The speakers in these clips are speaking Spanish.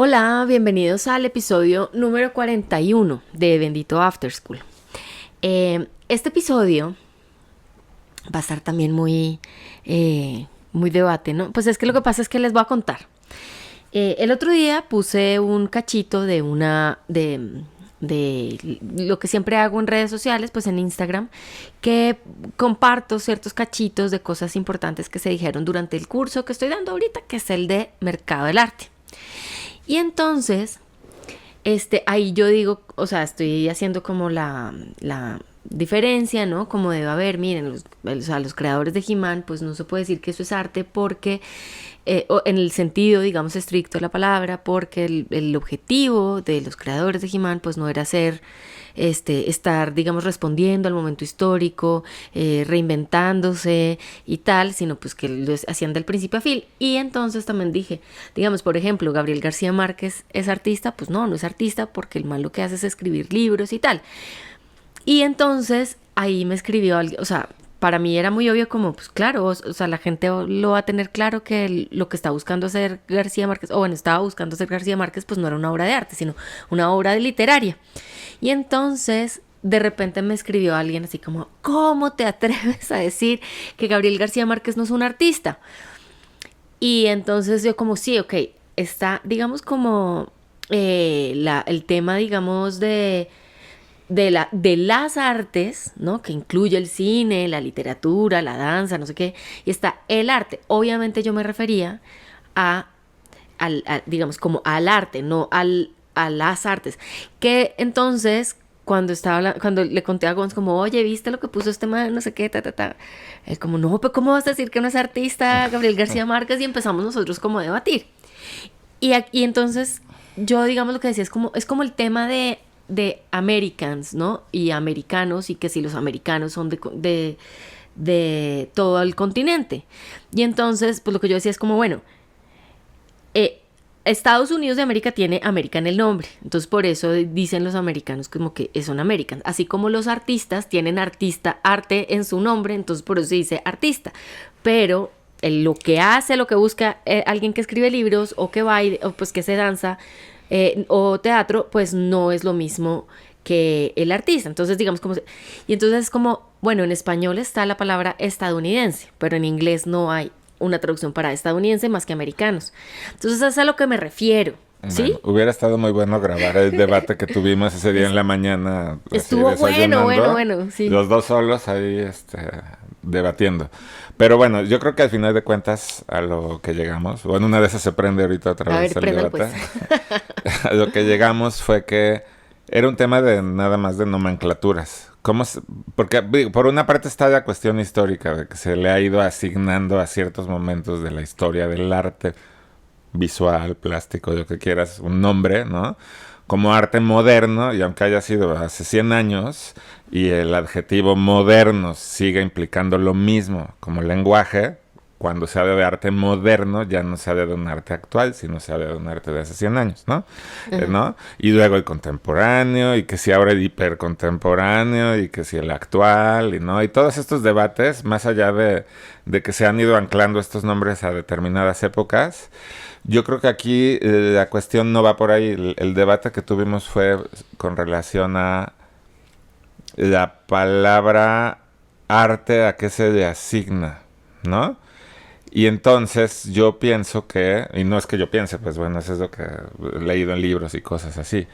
Hola, bienvenidos al episodio número 41 de Bendito After School. Este episodio va a estar también muy debate, ¿no? Pues es que lo que pasa es que les voy a contar. El otro día puse un cachito de lo que siempre hago en redes sociales, pues en Instagram, que comparto ciertos cachitos de cosas importantes que se dijeron durante el curso que estoy dando ahorita, que es el de Mercado del Arte. Y entonces, ahí yo digo, o sea, estoy haciendo como la diferencia, ¿no? Como debe haber, miren, los creadores de He-Man, pues no se puede decir que eso es arte porque, en el sentido, digamos, estricto de la palabra, porque el objetivo de los creadores de He-Man, pues no era estar, digamos, respondiendo al momento histórico, reinventándose y tal, sino pues que lo hacían del principio a fin. Y entonces también dije, digamos, por ejemplo, Gabriel García Márquez es artista, pues no es artista porque el man lo que hace es escribir libros y tal. Y entonces ahí me escribió alguien, o sea, para mí era muy obvio como, pues claro, o sea, la gente lo va a tener claro que lo que está buscando hacer García Márquez, o bueno, estaba buscando hacer García Márquez, pues no era una obra de arte, sino una obra de literaria. Y entonces, de repente me escribió alguien así como, ¿cómo te atreves a decir que Gabriel García Márquez no es un artista? Y entonces yo como, sí, ok, está, digamos, como el tema, digamos, de las artes, ¿no? Que incluye el cine, la literatura, la danza, no sé qué, y está el arte. Obviamente yo me refería digamos, como al arte, no a las artes. Que entonces, cuando le conté a Gonz como, oye, ¿viste lo que puso este man? No sé qué, Él como, no, pero ¿cómo vas a decir que no es artista Gabriel García Márquez? Y empezamos nosotros como a debatir. Y entonces, yo, digamos, lo que decía es como el tema de Americans, ¿no? Y americanos, y que si los americanos son de todo el continente. Y entonces, pues lo que yo decía es como, bueno, Estados Unidos de América tiene América en el nombre, entonces por eso dicen los americanos como que son Americans, así como los artistas tienen arte en su nombre, entonces por eso se dice artista, pero lo que hace, lo que busca alguien que escribe libros o que baile, o pues que se danza o teatro, pues no es lo mismo que el artista, entonces digamos y entonces es como, bueno, en español está la palabra estadounidense, pero en inglés no hay una traducción para estadounidense más que americanos. Entonces es a lo que me refiero, ¿sí? Bueno, hubiera estado muy bueno grabar el debate que tuvimos ese día en la mañana, así, Estuvo bueno, sí. los dos solos ahí, debatiendo. Pero bueno, yo creo que al final de cuentas a lo que llegamos, bueno, una de esas se prende ahorita otra A vez ver, el préndalo debate. pues. A lo que llegamos fue que era un tema de nada más de nomenclaturas. Porque por una parte está la cuestión histórica de que se le ha ido asignando a ciertos momentos de la historia del arte visual, plástico, lo que quieras, un nombre, ¿no? Como arte moderno, y aunque haya sido hace 100 años y el adjetivo moderno siga implicando lo mismo como lenguaje, cuando se habla de arte moderno ya no se habla de un arte actual, sino se habla de un arte de hace 100 años, ¿no? ¿No? Y luego el contemporáneo, y que si ahora el hipercontemporáneo, y que si el actual, y no, y todos estos debates, más allá de que se han ido anclando estos nombres a determinadas épocas, yo creo que aquí la cuestión no va por ahí. El debate que tuvimos fue con relación a la palabra arte, a qué se le asigna, ¿no? Y entonces yo pienso que, y no es que yo piense, pues bueno, eso es lo que he leído en libros y cosas así,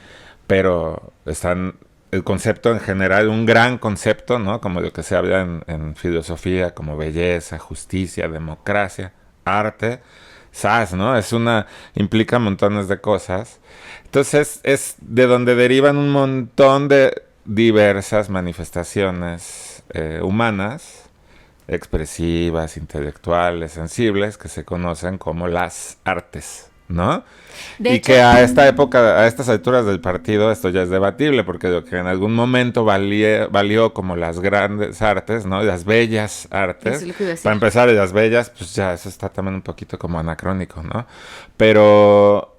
pero están el concepto en general, un gran concepto, ¿no? Como lo que se habla en filosofía, como belleza, justicia, democracia, arte, SAS, ¿no? Implica montones de cosas. Entonces es de donde derivan un montón de diversas manifestaciones humanas, expresivas, intelectuales, sensibles, que se conocen como las artes, ¿no? De Y hecho, que a esta época, a estas alturas del partido, esto ya es debatible, porque lo que en algún momento valió como las grandes artes, ¿no? Las bellas artes. eso es lo que iba a Para decir. empezar, las bellas, pues ya eso está también un poquito como anacrónico, ¿no? Pero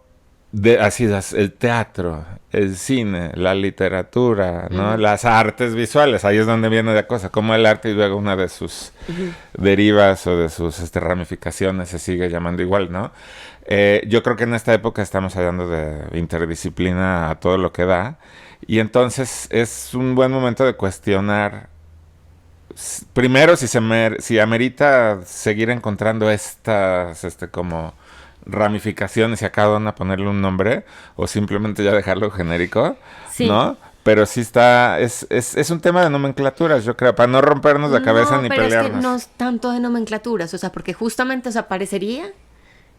así el teatro, el cine, la literatura, ¿no? Las artes visuales, ahí es donde viene la cosa, como el arte y luego una de sus derivas o de sus ramificaciones se sigue llamando igual, ¿no? Yo creo que en esta época estamos hablando de interdisciplina a todo lo que da, y entonces es un buen momento de cuestionar primero si amerita seguir encontrando estas como ramificaciones y a cada una ponerle un nombre o simplemente ya dejarlo genérico, Sí. ¿no? Pero sí es un tema de nomenclaturas, yo creo, para no rompernos la cabeza ni pero pelearnos. es que no es tanto de nomenclaturas, o sea, porque justamente, o sea, pareciera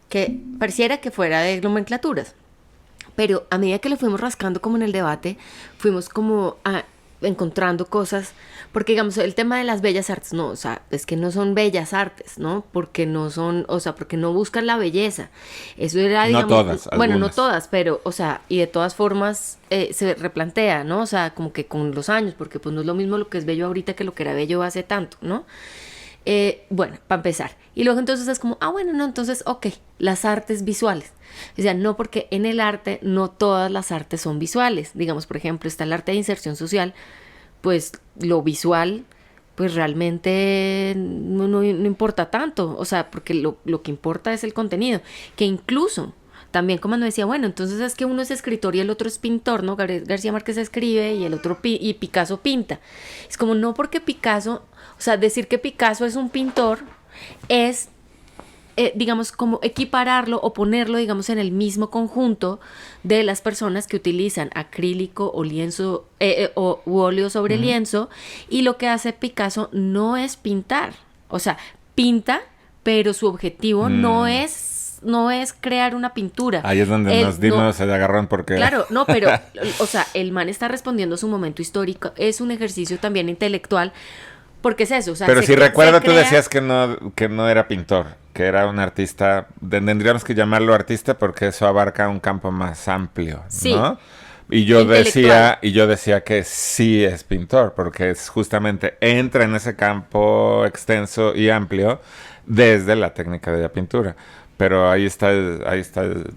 que fuera de nomenclaturas. Pero a medida que le fuimos rascando como en el debate, fuimos como encontrando cosas, porque digamos, el tema de las bellas artes, no, o sea, es que no son bellas artes, ¿no? Porque no son, o sea, porque no buscan la belleza. Eso era, digamos, No todas, bueno, no algunas. todas, pero, o sea, y de todas formas se replantea, ¿no? O sea, como que con los años, porque pues no es lo mismo lo que es bello ahorita que lo que era bello hace tanto, ¿no? Bueno, para empezar. Y luego entonces es como, bueno, no, entonces, ok, las artes visuales. O sea, no, porque en el arte no todas las artes son visuales. Digamos, por ejemplo, está el arte de inserción social, pues lo visual, pues realmente no importa tanto. O sea, porque lo que importa es el contenido. Que incluso, también como nos decía, bueno, entonces es que uno es escritor y el otro es pintor, ¿no? García Márquez escribe y el otro y Picasso pinta. Es como, no porque Picasso, o sea, decir que Picasso es un pintor es digamos, como equipararlo o ponerlo, digamos, en el mismo conjunto de las personas que utilizan acrílico o lienzo u óleo sobre lienzo, y lo que hace Picasso no es pintar, o sea, pinta, pero su objetivo no es crear una pintura. Ahí es donde se le agarran porque... Claro, no, pero, o sea, el man está respondiendo a su momento histórico, es un ejercicio también intelectual, porque es eso, o sea, Pero si recuerdo, tú decías que no era pintor, que era un artista, tendríamos que llamarlo artista porque eso abarca un campo más amplio, sí, ¿no? Y yo decía que sí es pintor, porque es justamente entra en ese campo extenso y amplio desde la técnica de la pintura. Pero ahí está el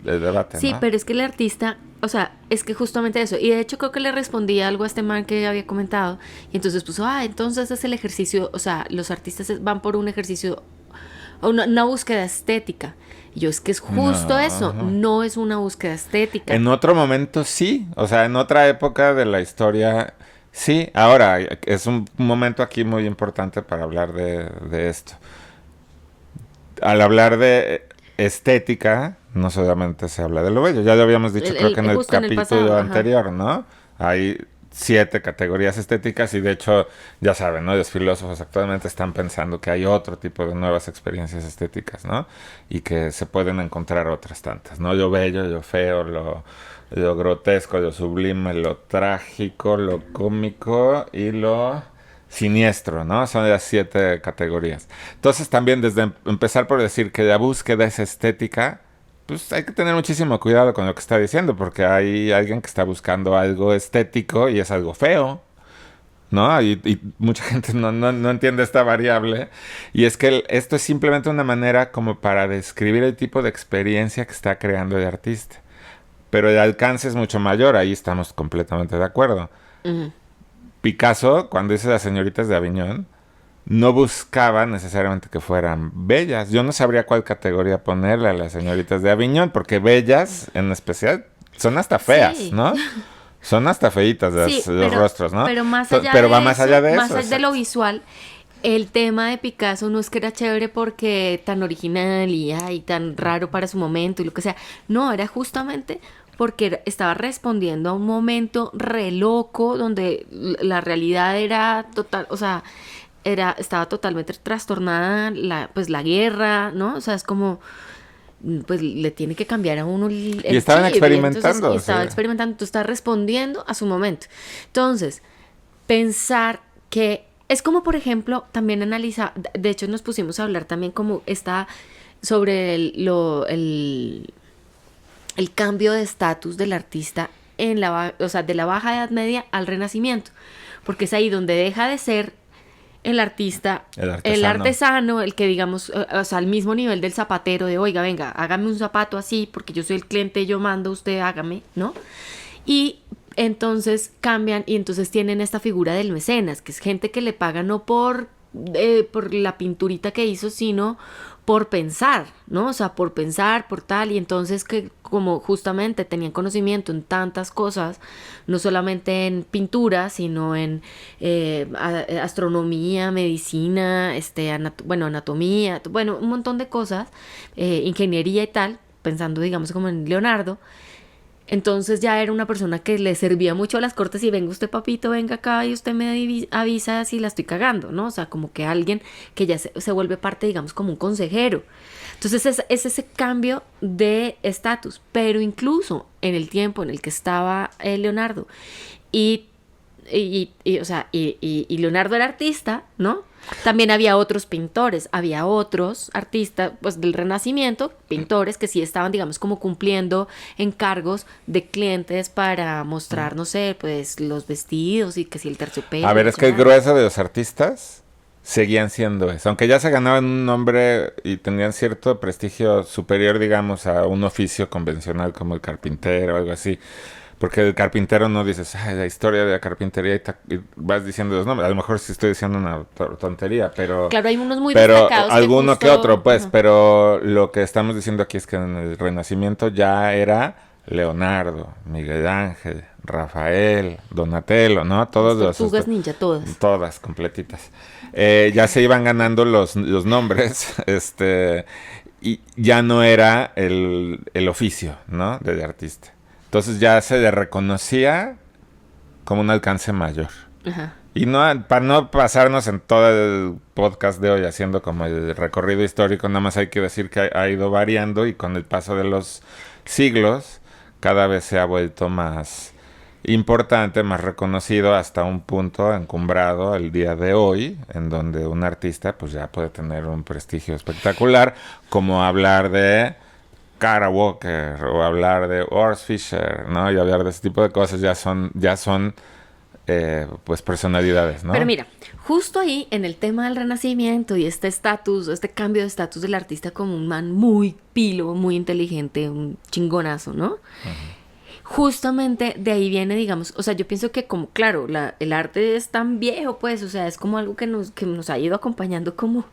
debate, sí, ¿no? pero es que el artista, o sea, es que justamente eso. Y de hecho creo que le respondí algo a este man que había comentado. Y entonces puso, entonces es el ejercicio, o sea, los artistas van por un ejercicio, una búsqueda estética. Y yo, es que es justo eso, no es una búsqueda estética. En otro momento sí, o sea, en otra época de la historia sí. Ahora, es un momento aquí muy importante para hablar de esto. Al hablar de estética, no solamente se habla de lo bello. Ya lo habíamos dicho, creo que en el capítulo anterior, ¿no? Hay 7 categorías estéticas y de hecho, ya saben, ¿no? Los filósofos actualmente están pensando que hay otro tipo de nuevas experiencias estéticas, ¿no? Y que se pueden encontrar otras tantas, ¿no? Lo bello, lo feo, lo grotesco, lo sublime, lo trágico, lo cómico y lo siniestro, ¿no? Son las 7 categorías. Entonces también desde empezar por decir que la búsqueda es estética, pues hay que tener muchísimo cuidado con lo que está diciendo, porque hay alguien que está buscando algo estético y es algo feo, ¿no? Y mucha gente no entiende esta variable. Y es que esto es simplemente una manera como para describir el tipo de experiencia que está creando el artista. Pero el alcance es mucho mayor, ahí estamos completamente de acuerdo. Picasso, cuando dice Las señoritas de Aviñón, no buscaba necesariamente que fueran bellas. Yo no sabría cuál categoría ponerle a Las señoritas de Aviñón, porque bellas, en especial, son hasta feas, sí, ¿no? Son hasta feitas los rostros, ¿no? Pero más allá va más allá de eso. Más allá de lo visual, el tema de Picasso no es que era chévere porque tan original y tan raro para su momento y lo que sea. No, era justamente porque estaba respondiendo a un momento re loco donde la realidad era total, o sea, estaba totalmente trastornada la guerra, ¿no? O sea, es como, pues le tiene que cambiar a uno el y estaban chip, experimentando. Entonces, estaba experimentando, tú estás respondiendo a su momento. Entonces, pensar que es como, por ejemplo, también analizar, de hecho nos pusimos a hablar también como sobre el cambio de estatus del artista o sea, de la Baja Edad Media al Renacimiento, porque es ahí donde deja de ser el artista, El el artesano. artesano, el que digamos, o sea, al mismo nivel del zapatero de, oiga, venga, hágame un zapato así, porque yo soy el cliente, yo mando, usted hágame, ¿no? Y entonces cambian y entonces tienen esta figura del mecenas, que es gente que le paga no por la pinturita que hizo, sino por pensar, ¿no? O sea, por pensar, por tal, y entonces que como justamente tenían conocimiento en tantas cosas, no solamente en pintura, sino en astronomía, medicina, bueno, anatomía, bueno, un montón de cosas, ingeniería y tal, pensando, digamos, como en Leonardo. Entonces ya era una persona que le servía mucho a las cortes y venga usted papito, venga acá y usted me avisa si la estoy cagando, ¿no? O sea, como que alguien que ya se vuelve parte, digamos, como un consejero. Entonces es ese cambio de estatus, pero incluso en el tiempo en el que estaba Leonardo y, o sea, y Leonardo era artista, ¿no? También había otros pintores, había otros artistas pues del Renacimiento, pintores que sí estaban, digamos, como cumpliendo encargos de clientes para mostrar, no sé, pues los vestidos y que si el terciopelo. A ver, es que el grueso de los artistas seguían siendo eso. Aunque ya se ganaban un nombre y tenían cierto prestigio superior, digamos, a un oficio convencional como el carpintero o algo así. Porque el carpintero no dices, ay, la historia de la carpintería y vas diciendo los nombres. A lo mejor sí estoy diciendo una tontería, pero... Claro, hay unos muy pero destacados. alguno que otro, pues. Ajá. Pero lo que estamos diciendo aquí es que en el Renacimiento ya era Leonardo, Miguel Ángel, Rafael, Donatello, ¿no? Todos Las los... tortugas ninja, todas. Todas, completitas. Ya se iban ganando los nombres, y ya no era el oficio, ¿no? De artista. Entonces ya se le reconocía como un alcance mayor. Ajá. Y no, para no pasarnos en todo el podcast de hoy haciendo como el recorrido histórico, nada más hay que decir que ha ido variando y con el paso de los siglos cada vez se ha vuelto más importante, más reconocido hasta un punto encumbrado el día de hoy, en donde un artista pues ya puede tener un prestigio espectacular, como hablar de Kara Walker o hablar de Urs Fischer, ¿no? Y hablar de ese tipo de cosas ya son pues personalidades, ¿no? Pero mira, justo ahí en el tema del Renacimiento y este estatus, este cambio de estatus del artista como un man muy pilo, muy inteligente, un chingonazo, ¿no? Justamente de ahí viene, digamos, o sea, yo pienso que como, claro, el arte es tan viejo, pues, o sea, es como algo que nos ha ido acompañando como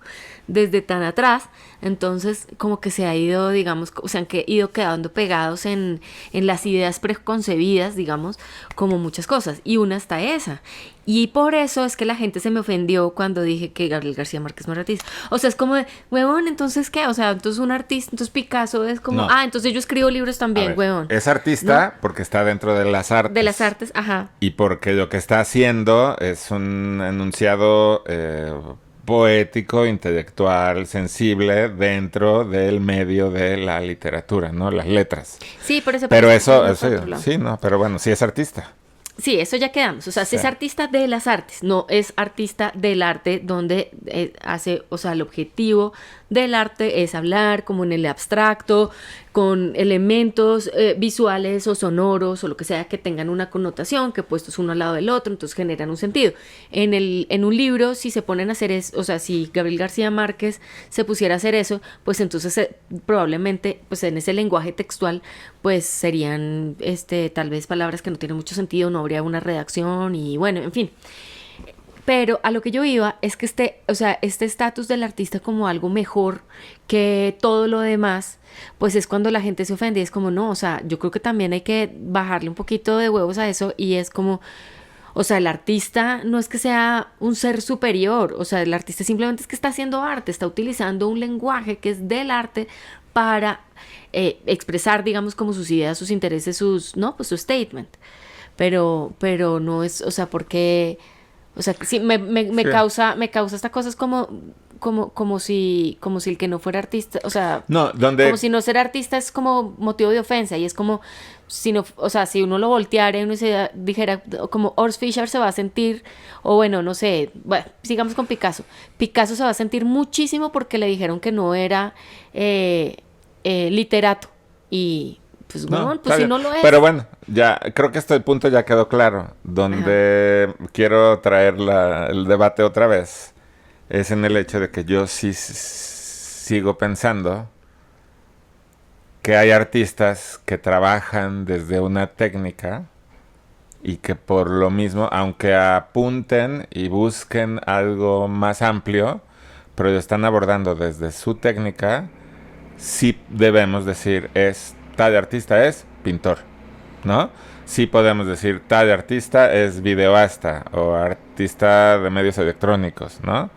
desde tan atrás, entonces como que se ha ido, digamos, o sea, que ido quedando pegados en las ideas preconcebidas, digamos, como muchas cosas, y una está esa. Y por eso es que la gente se me ofendió cuando dije que Gabriel García Márquez no era artista. O sea, es como, huevón, ¿entonces qué? O sea, entonces un artista, entonces Picasso es como, No. entonces yo escribo libros también, huevón. Es artista ¿no? porque está dentro de las artes. De las artes, ajá. Y porque lo que está haciendo es un enunciado poético, intelectual, sensible dentro del medio de la literatura, ¿no? Las letras. Sí, por eso. Pero eso por sí, no, pero bueno, sí es artista. Sí, eso ya quedamos. O sea, sí es artista de las artes, no es artista del arte donde hace, o sea, el objetivo del arte es hablar como en el abstracto, con elementos visuales o sonoros o lo que sea que tengan una connotación, que puestos uno al lado del otro, entonces generan un sentido. En un libro, si se ponen a hacer eso, o sea, si Gabriel García Márquez se pusiera a hacer eso, pues entonces probablemente, pues en ese lenguaje textual, pues serían tal vez palabras que no tienen mucho sentido, no habría una redacción y bueno, en fin. Pero a lo que yo iba es que este estatus del artista como algo mejor que todo lo demás, pues es cuando la gente se ofende y es como, no, o sea, yo creo que también hay que bajarle un poquito de huevos a eso y es como, o sea, el artista no es que sea un ser superior, o sea, el artista simplemente es que está haciendo arte, está utilizando un lenguaje que es del arte para expresar, digamos, como sus ideas, sus intereses, pues su statement. Pero no es, o sea, porque... O sea, sí, me causa estas cosas como si el que no fuera artista, o sea, no, como si no ser artista es como motivo de ofensa y es como si no, o sea, si uno lo volteara y uno se dijera como Urs Fischer se va a sentir, o bueno, no sé, bueno, sigamos con Picasso. Picasso se va a sentir muchísimo porque le dijeron que no era literato y pues bueno, pues si no lo es. Pero bueno, ya creo que el punto ya quedó claro. Donde quiero traer el debate otra vez es en el hecho de que yo sí sigo pensando que hay artistas que trabajan desde una técnica y que por lo mismo, aunque apunten y busquen algo más amplio, pero lo están abordando desde su técnica, sí debemos decir tal artista es pintor, ¿no? Sí podemos decir tal artista es videoasta o artista de medios electrónicos, ¿no?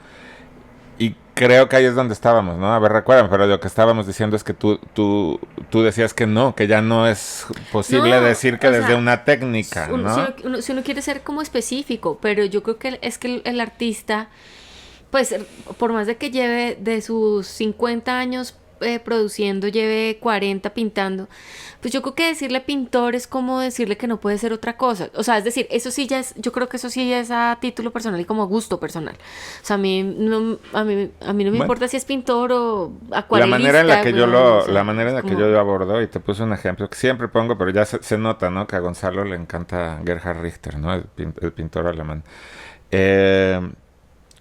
Y creo que ahí es donde estábamos, ¿no? A ver, recuérdame, pero lo que estábamos diciendo es que tú decías que no, que ya no es posible No, decir que o desde sea, una técnica, ¿no? si uno quiere ser como específico, pero yo creo que es que el artista, pues por más de que lleve de sus 50 años produciendo, lleve 40 pintando, pues yo creo que decirle pintor es como decirle que no puede ser otra cosa. O sea, es decir, eso sí ya es, yo creo que eso sí ya es a título personal y como gusto personal. O sea, a mí no me Bueno, importa si es pintor o la manera en la acuarelista, que weón, o la sea, manera en es la que como... yo lo abordo, y te puse un ejemplo que siempre pongo, pero ya se nota, ¿no? Que a Gonzalo le encanta Gerhard Richter, ¿no? El pintor alemán. Eh,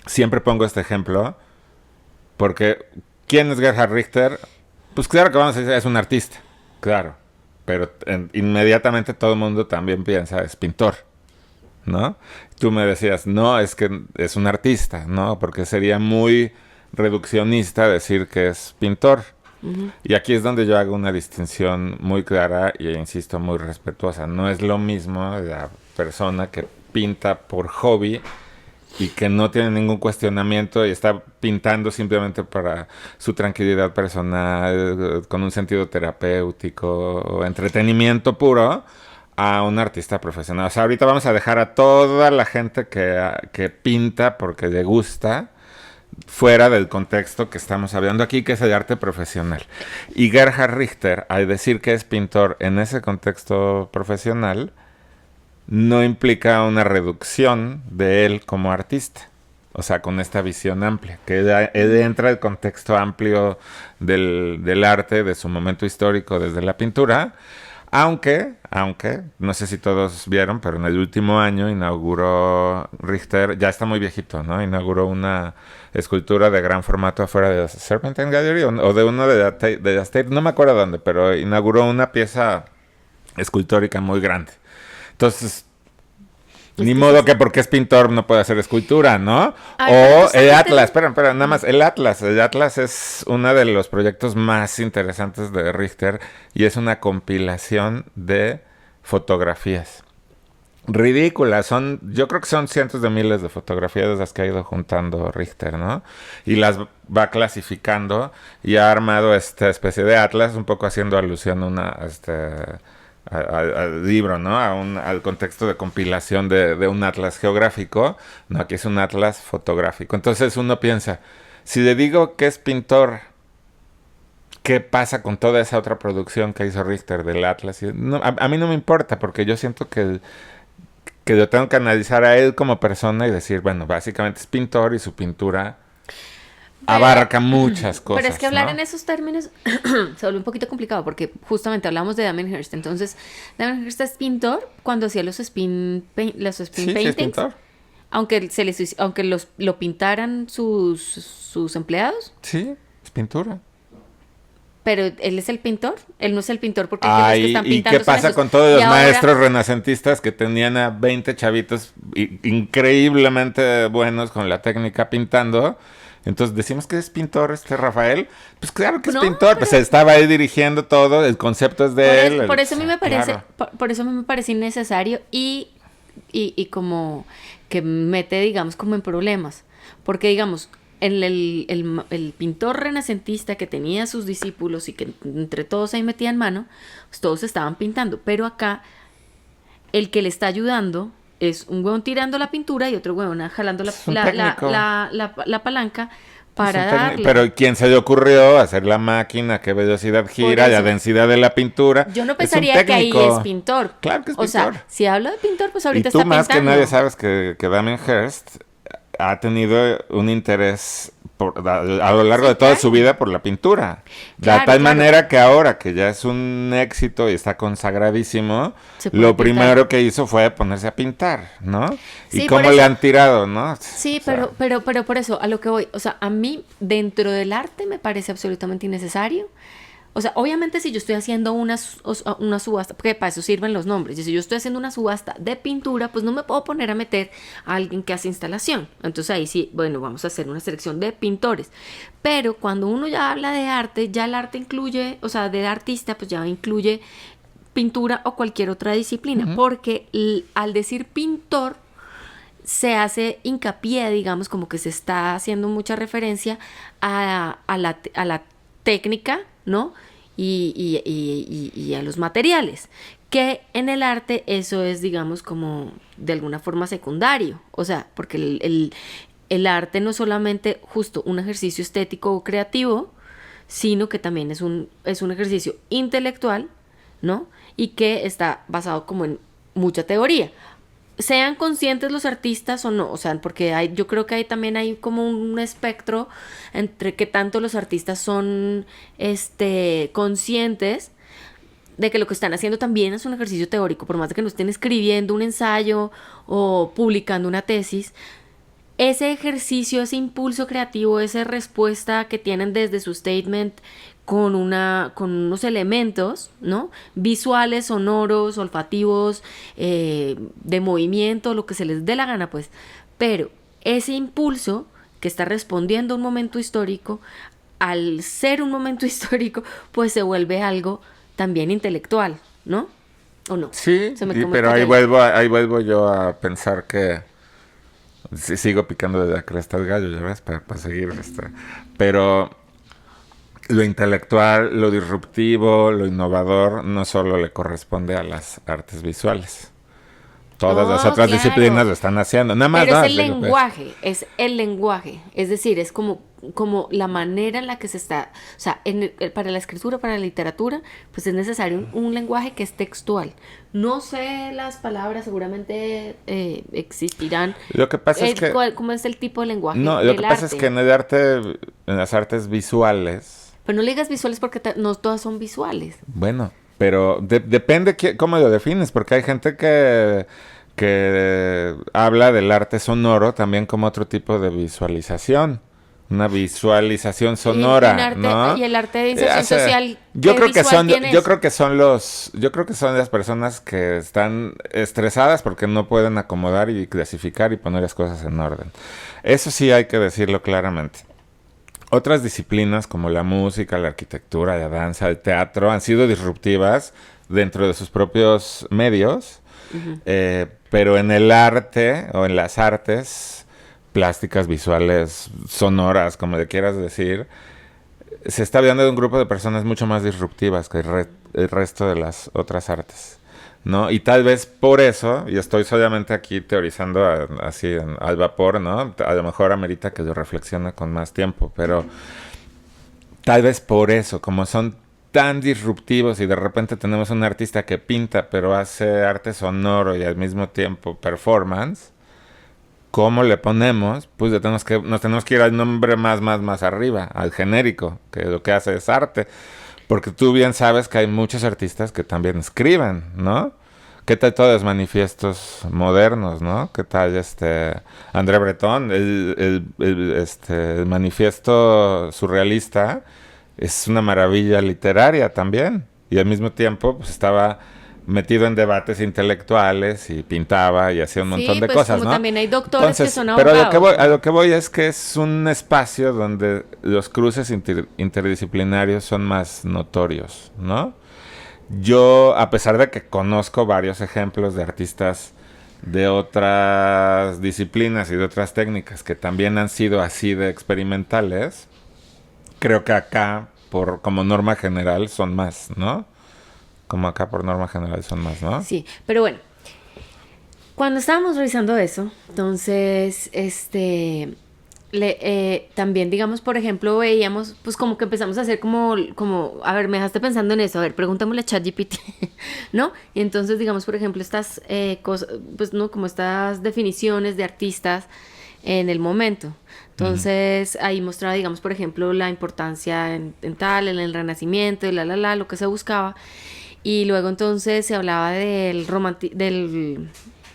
Siempre pongo este ejemplo porque ¿quién es Gerhard Richter? Pues claro que vamos a decir, es un artista, claro, pero inmediatamente todo el mundo también piensa, es pintor, ¿no? Tú me decías, no, es que es un artista, ¿no? Porque sería muy reduccionista decir que es pintor. Ujú. Y aquí es donde yo hago una distinción muy clara y, insisto, muy respetuosa. No es lo mismo la persona que pinta por hobby y que no tiene ningún cuestionamiento y está pintando simplemente para su tranquilidad personal, con un sentido terapéutico o entretenimiento puro, a un artista profesional. O sea, ahorita vamos a dejar a toda la gente que pinta porque le gusta fuera del contexto que estamos hablando aquí, que es el arte profesional. Y Gerhard Richter, al decir que es pintor en ese contexto profesional, no implica una reducción de él como artista. O sea, con esta visión amplia, que él entra el contexto amplio del arte, de su momento histórico desde la pintura, aunque, no sé si todos vieron, pero en el último año inauguró Richter, ya está muy viejito, ¿no? Inauguró una escultura de gran formato afuera de la Serpentine Gallery o de uno de la Tate, no me acuerdo dónde, pero inauguró una pieza escultórica muy grande. Entonces, Es ni que modo que porque es pintor no puede hacer escultura, ¿no? Ay, pero O el justamente... Atlas, espera, nada más, el Atlas. El Atlas es uno de los proyectos más interesantes de Richter y es una compilación de fotografías. Ridículas, yo creo que son cientos de miles de fotografías las que ha ido juntando Richter, ¿no? Y las va clasificando y ha armado esta especie de atlas, un poco haciendo alusión a al libro, ¿no? Al contexto de compilación de un atlas geográfico. No, aquí es un atlas fotográfico. Entonces uno piensa, si le digo que es pintor, ¿qué pasa con toda esa otra producción que hizo Richter del atlas? No, a mí no me importa, porque yo siento que lo tengo que analizar a él como persona y decir, bueno, básicamente es pintor y su pintura abarca muchas cosas. Pero es que hablar ¿no? en esos términos se vuelve un poquito complicado porque justamente hablamos de Damien Hirst. Entonces, Damien Hirst es pintor cuando hacía los los spin Sí, sí es paintings, pintor. aunque lo pintaran sus empleados. Sí, es pintura. Pero él es el pintor, él no es el pintor porque hay los que están ¿y pintando qué son pasa esos. con todos Y los ahora, maestros renacentistas que tenían a 20 chavitos increíblemente buenos con la técnica pintando? Entonces decimos que es pintor Rafael. Pues claro que es no, pintor, pues estaba ahí dirigiendo todo, el concepto es de él. por eso a mí me parece, Claro. por eso a mí me parece innecesario y como que mete, digamos, como en problemas. Porque, digamos, el pintor renacentista que tenía a sus discípulos y que entre todos ahí metían mano, pues todos estaban pintando. Pero acá, el que le está ayudando es un huevón tirando la pintura y otro huevón jalando Es un técnico. la palanca Es para un darle. Pero ¿quién se le ocurrió hacer la máquina? ¿A qué velocidad gira? La eso. densidad de la pintura. Yo no Es un pensaría que ahí técnico. es pintor. Claro que es O pintor. sea, si hablo de pintor, pues Y ahorita tú está más que pintando. nadie sabes que Damien Hirst ha tenido un interés a lo largo de toda su vida por la pintura. De tal manera que ahora que ya es un éxito y está consagradísimo, lo primero que hizo fue ponerse a pintar, ¿no? Sí, y cómo le han tirado, ¿no? Sí, pero por eso, a lo que voy, o sea, a mí dentro del arte me parece absolutamente innecesario. O sea, obviamente si yo estoy haciendo una subasta, porque para eso sirven los nombres, y si yo estoy haciendo una subasta de pintura, pues no me puedo poner a meter a alguien que hace instalación. Entonces ahí sí, bueno, vamos a hacer una selección de pintores. Pero cuando uno ya habla de arte, ya el arte incluye, o sea, de artista, pues ya incluye pintura o cualquier otra disciplina. Porque al decir pintor, se hace hincapié, digamos, como que se está haciendo mucha referencia a la técnica, ¿no? Y a los materiales, que en el arte eso es, digamos, como de alguna forma secundario, o sea, porque el arte no es solamente justo un ejercicio estético o creativo, sino que también es un ejercicio intelectual, ¿no? Y que está basado como en mucha teoría. Sean conscientes los artistas o no, o sea, porque yo creo que ahí también hay como un espectro entre que tanto los artistas son conscientes de que lo que están haciendo también es un ejercicio teórico, por más de que no estén escribiendo un ensayo o publicando una tesis. Ese ejercicio, ese impulso creativo, esa respuesta que tienen desde su statement con unos elementos, ¿no? Visuales, sonoros, olfativos, de movimiento, lo que se les dé la gana, pues. Pero ese impulso que está respondiendo a un momento histórico, al ser un momento histórico, pues se vuelve algo también intelectual, ¿no? ¿O no? Sí, pero ahí vuelvo yo a pensar que sigo picando de la cresta al gallo, ya ves, para seguir. Pero lo intelectual, lo disruptivo, lo innovador, no solo le corresponde a las artes visuales. Todas las otras disciplinas lo están haciendo. Nada más. Pero es el lenguaje, es el lenguaje. Es decir, es como la manera en la que se está... O sea, para la escritura, para la literatura, pues es necesario un lenguaje que es textual. No sé las palabras, seguramente existirán. Lo que pasa es que... ¿Cómo es el tipo de lenguaje? No, lo que pasa es que en el arte, en las artes visuales... Pero no le digas visuales porque no todas son visuales. Bueno, pero depende cómo lo defines, porque hay gente que habla del arte sonoro también como otro tipo de visualización. Una visualización sonora, ¿no? Y el arte de inserción social. Yo creo que son las personas que están estresadas porque no pueden acomodar y clasificar y poner las cosas en orden. Eso sí hay que decirlo claramente. Otras disciplinas como la música, la arquitectura, la danza, el teatro han sido disruptivas dentro de sus propios medios, pero en el arte o en las artes plásticas, visuales, sonoras, como le quieras decir, se está hablando de un grupo de personas mucho más disruptivas que el resto de las otras artes, ¿no? Y tal vez por eso, y estoy solamente aquí teorizando así al vapor, ¿no? A lo mejor amerita que yo reflexione con más tiempo, pero tal vez por eso, como son tan disruptivos y de repente tenemos un artista que pinta pero hace arte sonoro y al mismo tiempo performance, ¿cómo le ponemos? Pues nos tenemos que ir al nombre más arriba, al genérico, que lo que hace es arte. Porque tú bien sabes que hay muchos artistas que también escriben, ¿no? ¿Qué tal todos los manifiestos modernos, ¿no? ¿Qué tal André Breton? El manifiesto surrealista es una maravilla literaria también. Y al mismo tiempo pues estaba metido en debates intelectuales y pintaba y hacía un montón de cosas, como ¿no? También hay doctores que son abogados. Pero a lo que voy es que es un espacio donde los cruces interdisciplinarios son más notorios, ¿no? Yo, a pesar de que conozco varios ejemplos de artistas de otras disciplinas y de otras técnicas que también han sido así de experimentales, creo que acá, como norma general, son más, ¿no? Como acá por norma general son más, ¿no? Sí, pero bueno, cuando estábamos revisando eso, entonces, también, digamos, por ejemplo, veíamos, pues como que empezamos a hacer como, a ver, me dejaste pensando en eso, a ver, preguntémosle a ChatGPT, ¿no? Y entonces, digamos, por ejemplo, estas cosas, pues, ¿no? Como estas definiciones de artistas, en el momento. Entonces, ahí mostraba, digamos, por ejemplo, la importancia en tal, en el Renacimiento, y lo que se buscaba. Y luego entonces se hablaba del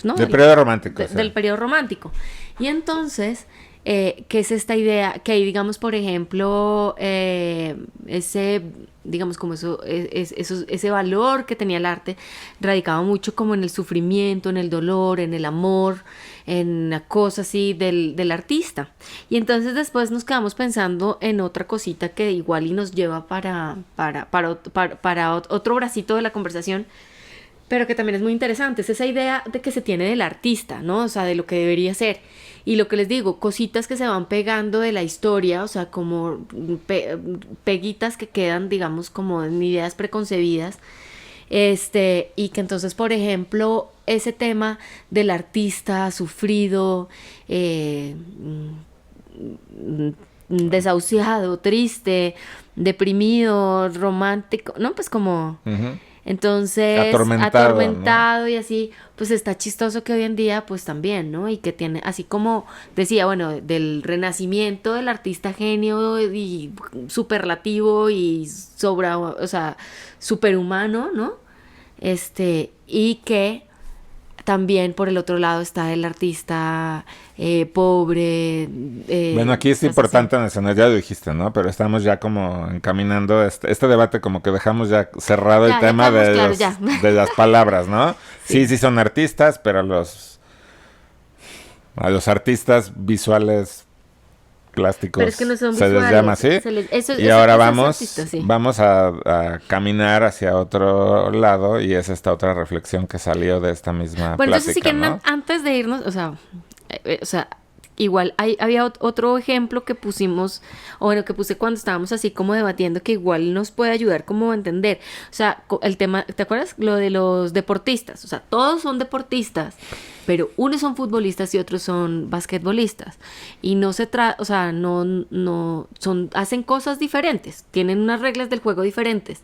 ¿no? Del periodo romántico. Del periodo romántico. Y entonces, ¿qué es esta idea? Que ahí, digamos, por ejemplo, digamos, como ese valor que tenía el arte radicaba mucho como en el sufrimiento, en el dolor, en el amor, en una cosa así del artista. Y entonces después nos quedamos pensando en otra cosita que igual y nos lleva para otro bracito de la conversación, pero que también es muy interesante. Es esa idea de que se tiene del artista, ¿no? O sea, de lo que debería ser. Y lo que les digo, cositas que se van pegando de la historia, o sea, como peguitas que quedan, digamos, como en ideas preconcebidas. Y que entonces, por ejemplo, ese tema del artista sufrido, desahuciado, triste, deprimido, romántico, ¿no? Pues como... Uh-huh. Entonces, atormentado, ¿no? Y así, pues está chistoso que hoy en día, pues también, ¿no? Y que tiene, así como decía, bueno, del renacimiento del artista genio y superlativo y o sea, superhumano, ¿no? Y que también por el otro lado está el artista pobre. Bueno, aquí es importante mencionar, ya lo dijiste, ¿no? Pero estamos ya como encaminando este debate, como que dejamos ya cerrado el tema de las palabras, ¿no? Sí, son artistas, pero a los artistas visuales plásticos pero es que no son se les llama así. Y ahora vamos a caminar hacia otro lado, y es esta otra reflexión que salió de esta misma plática, entonces, si quieren, ¿no? Antes de irnos, o sea, igual había otro ejemplo que pusimos, o bueno, que puse cuando estábamos así como debatiendo, que igual nos puede ayudar como a entender. O sea, el tema, ¿te acuerdas? Lo de los deportistas. O sea, todos son deportistas, pero unos son futbolistas y otros son basquetbolistas. Y no se trata, o sea, hacen cosas diferentes, tienen unas reglas del juego diferentes.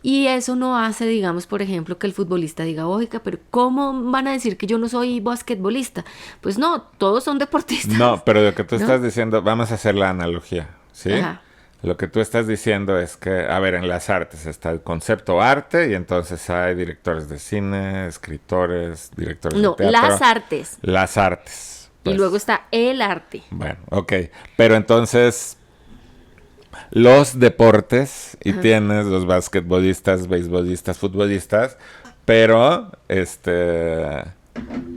Y eso no hace, digamos, por ejemplo, que el futbolista diga, oiga, pero ¿cómo van a decir que yo no soy basquetbolista? Pues no, todos son deportistas. No, pero lo que tú estás diciendo, vamos a hacer la analogía, ¿sí? Ajá. Lo que tú estás diciendo es que, a ver, en las artes está el concepto arte, y entonces hay directores de cine, escritores, directores de teatro. No, las artes. Las artes. Pues. Y luego está el arte. Bueno, ok. Pero entonces, los deportes, y tienes los basquetbolistas, beisbolistas, futbolistas, pero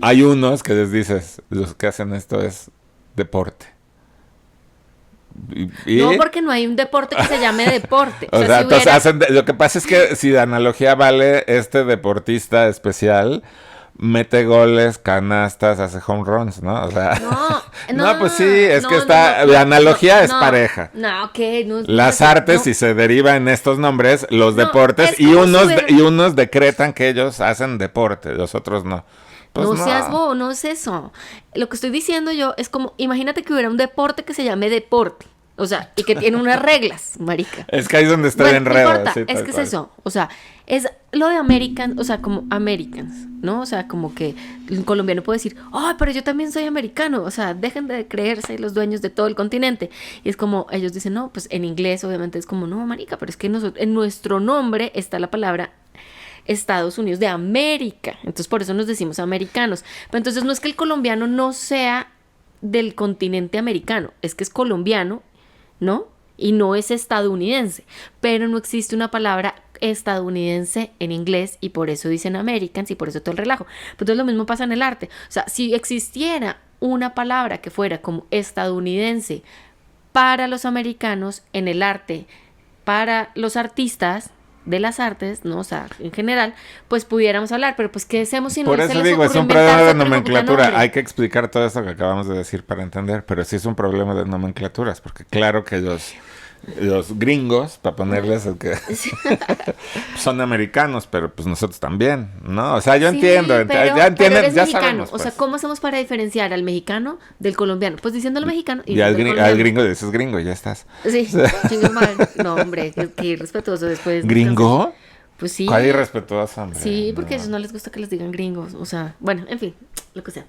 hay unos que les dices, los que hacen esto es deporte. No, porque no hay un deporte que se llame deporte. O sea, entonces lo que pasa es que si la analogía vale, este deportista especial mete goles, canastas, hace home runs, ¿no? O sea, pues sí, es que la analogía es pareja. Las artes, si se deriva en estos nombres, los deportes, y unos decretan que ellos hacen deporte, los otros no. Pues no seas bobo, no es eso. Lo que estoy diciendo yo es como, imagínate que hubiera un deporte que se llame deporte. O sea, y que tiene unas reglas, marica. Es que ahí es donde está el enredo. No importa, sí, es que es eso. O sea, es lo de Americans, o sea, como Americans, ¿no? O sea, como que un colombiano puede decir, ¡ay, pero yo también soy americano! O sea, dejen de creerse los dueños de todo el continente. Y es como, ellos dicen, no, pues en inglés obviamente es como, no, marica, pero es que en nuestro nombre está la palabra Estados Unidos de América. Entonces, por eso nos decimos americanos. Pero entonces no es que el colombiano no sea del continente americano, es que es colombiano, ¿no? Y no es estadounidense, pero no existe una palabra estadounidense en inglés y por eso dicen Americans y por eso todo el relajo. Pero entonces lo mismo pasa en el arte. O sea, si existiera una palabra que fuera como estadounidense para los americanos en el arte, para los artistas de las artes, ¿no? O sea, en general, pues pudiéramos hablar, pero pues ¿qué hacemos si no se les ocurrió? Por eso digo, es un problema de nomenclatura. Hay que explicar todo esto que acabamos de decir para entender, pero sí es un problema de nomenclaturas, porque claro que los gringos, para ponerles el que son americanos, pero pues nosotros también, ¿no? O sea, yo entiendo, ya entienden, ya sabemos. Pues. O sea, ¿cómo hacemos para diferenciar al mexicano del colombiano? Pues diciéndolo mexicano y al gringo le dices gringo y ya estás. Sí, chingo mal. No, hombre, qué irrespetuoso después. ¿Gringo? Pues sí. ¿Cuál irrespetuoso, hombre? Sí, porque a ellos no les gusta que les digan gringos, o sea, bueno, en fin, lo que sea.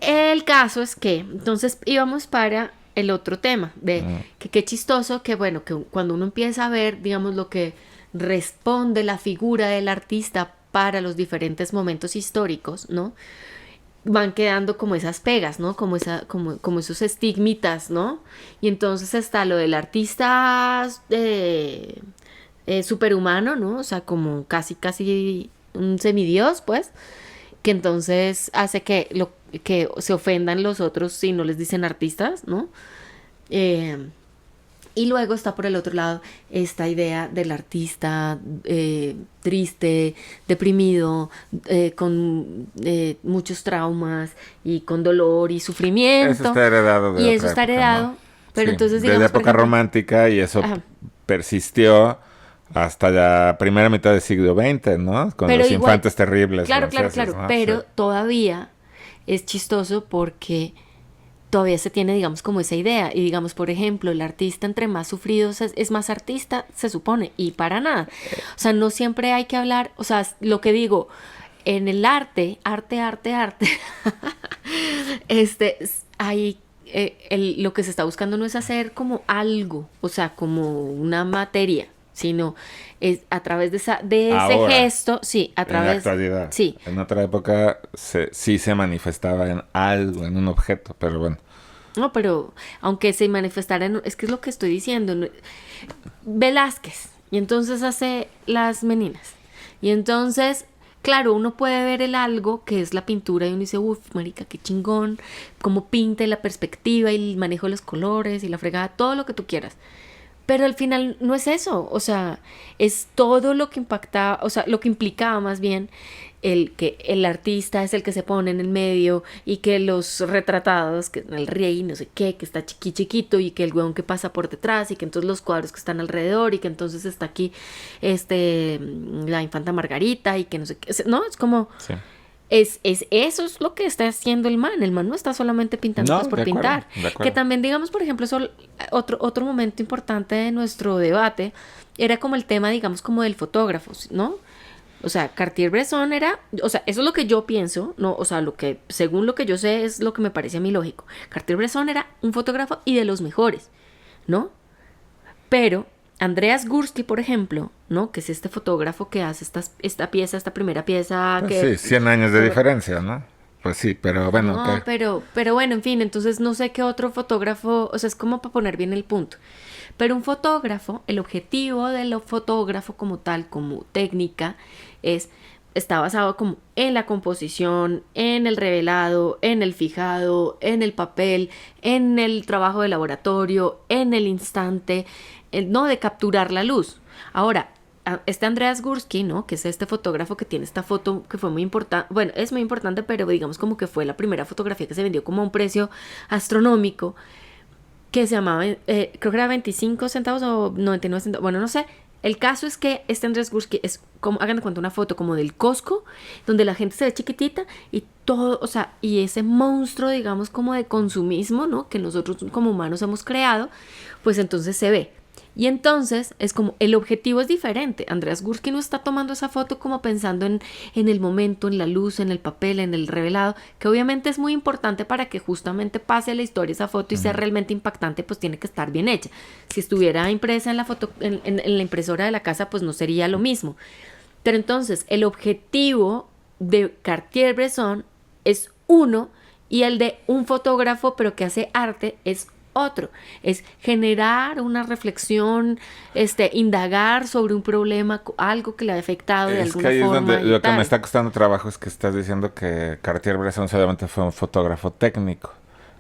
El caso es que, entonces íbamos para el otro tema, de que qué chistoso que, bueno, que cuando uno empieza a ver, digamos, lo que responde la figura del artista para los diferentes momentos históricos, ¿no? Van quedando como esas pegas, ¿no? Como esos estigmitas, ¿no? Y entonces está lo del artista superhumano, ¿no? O sea, como casi un semidios, pues, que entonces hace que se ofendan los otros si no les dicen artistas, ¿no? Eh, y luego está por el otro lado esta idea del artista triste, deprimido, con muchos traumas y con dolor y sufrimiento. Eso está heredado de Y otra eso está época, heredado. ¿no? Pero Sí, entonces, de la digamos, por época ejemplo, romántica y eso ajá. persistió hasta la primera mitad del siglo XX, ¿no? Con Pero los igual, infantes terribles claro, franceses, ¿no? pero Sí. todavía es chistoso porque todavía se tiene, digamos, como esa idea. Y digamos, por ejemplo, el artista entre más sufrido es más artista, se supone, y para nada. O sea, no siempre hay que hablar, o sea, lo que digo, en el arte, hay, lo que se está buscando no es hacer como algo, o sea, como una materia, sino es a través de ese Ahora, gesto, sí, a en la través, actualidad. sí. En otra época sí se manifestaba en algo, en un objeto, pero bueno. No, pero aunque se manifestara es que es lo que estoy diciendo. Velázquez, y entonces hace las meninas. Y entonces, claro, uno puede ver el algo que es la pintura y uno dice, uff, marica, qué chingón, cómo pinta y la perspectiva y el manejo de los colores y la fregada, todo lo que tú quieras. Pero al final no es eso, o sea, es todo lo que impactaba, o sea, lo que implicaba más bien el que el artista es el que se pone en el medio y que los retratados, que el rey, no sé qué, que está chiquito y que el hueón que pasa por detrás y que entonces los cuadros que están alrededor y que entonces está aquí la infanta Margarita y que no sé qué, no, es como... Sí. Eso es lo que está haciendo el man. El man no está solamente pintando No, pues por de acuerdo, pintar. de acuerdo. Que también, digamos, por ejemplo, otro momento importante de nuestro debate era como el tema, digamos, como del fotógrafo, ¿no? O sea, Cartier-Bresson era, o sea, eso es lo que yo pienso, ¿no? O sea, según lo que yo sé, es lo que me parece a mí lógico. Cartier-Bresson era un fotógrafo y de los mejores, ¿no? Pero Andreas Gursky, por ejemplo, ¿no? Que es este fotógrafo que hace esta primera pieza Pues que... sí, 100 años de diferencia, ¿no? Pues sí, pero bueno, No, ¿qué? pero bueno, en fin, entonces no sé qué otro fotógrafo, o sea, es como para poner bien el punto. Pero un fotógrafo, el objetivo del fotógrafo como tal, como técnica, está basado como en la composición, en el revelado, en el fijado, en el papel, en el trabajo de laboratorio, en el instante, no de capturar la luz. Ahora, Andreas Gursky, ¿no? Que es este fotógrafo que tiene esta foto que fue muy importante, bueno, es muy importante, pero digamos como que fue la primera fotografía que se vendió como a un precio astronómico, que se llamaba, creo que era 25 centavos o 99 centavos, bueno, no sé. El caso es que Andrés Gursky es como, hagan de cuenta, una foto como del Costco, donde la gente se ve chiquitita y todo, o sea, y ese monstruo, digamos, como de consumismo, ¿no? Que nosotros como humanos hemos creado, pues entonces se ve. Y entonces es como el objetivo es diferente. Andreas Gursky no está tomando esa foto como pensando en el momento, en la luz, en el papel, en el revelado, que obviamente es muy importante para que justamente pase a la historia esa foto y sea realmente impactante, pues tiene que estar bien hecha. Si estuviera impresa en la foto, en la impresora de la casa, pues no sería lo mismo. Pero entonces el objetivo de Cartier-Bresson es uno y el de un fotógrafo pero que hace arte es otro, es generar una reflexión, indagar sobre un problema, algo que le ha afectado de Es que alguna ahí es forma. donde lo que me está costando trabajo es que estás diciendo que Cartier-Bresson solamente fue un fotógrafo técnico.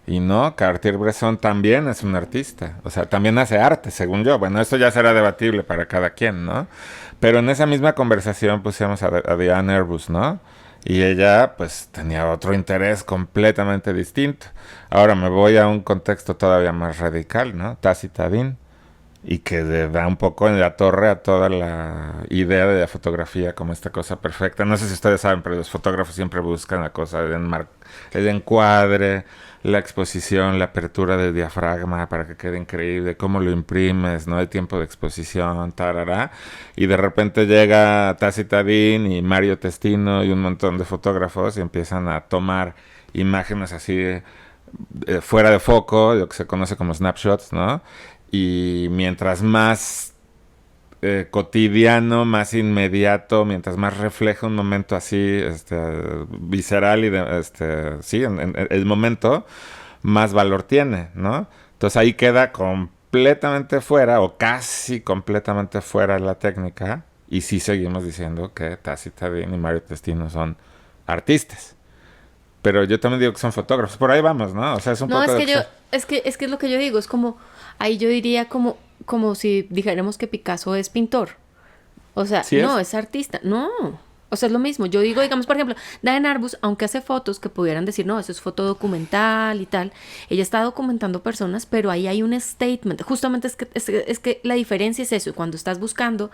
Y no, Cartier-Bresson también es un artista. O sea, también hace arte, según yo. Bueno, eso ya será debatible para cada quien, ¿no? Pero en esa misma conversación pusimos a Diane Arbus, ¿no? Y ella, pues, tenía otro interés completamente distinto. Ahora me voy a un contexto todavía más radical, ¿no? Tácita Dean. Y que le da un poco en la torre a toda la idea de la fotografía como esta cosa perfecta. No sé si ustedes saben, pero los fotógrafos siempre buscan la cosa de el encuadre, la exposición, la apertura del diafragma para que quede increíble, cómo lo imprimes, ¿no? El tiempo de exposición, tarará. Y de repente llega Tácita Dean y Mario Testino y un montón de fotógrafos y empiezan a tomar imágenes así fuera de foco, lo que se conoce como snapshots, ¿no? Y mientras más cotidiano, más inmediato, mientras más refleja un momento así, visceral y sí, en el momento, más valor tiene, ¿no? Entonces ahí queda completamente fuera o casi completamente fuera la técnica y sí seguimos diciendo que Tassi Tadin y Mario Testino son artistas. Pero yo también digo que son fotógrafos. Por ahí vamos, ¿no? O sea, es un No, poco es de... que es lo que yo digo, es como, ahí yo diría como si dijéramos que Picasso es pintor. O sea, Sí no, es. es artista. No. O sea, es lo mismo. Yo digo, digamos, por ejemplo, Diane Arbus, aunque hace fotos que pudieran decir, no, eso es foto documental y tal, ella está documentando personas, pero ahí hay un statement. Justamente es que la diferencia es eso. Cuando estás buscando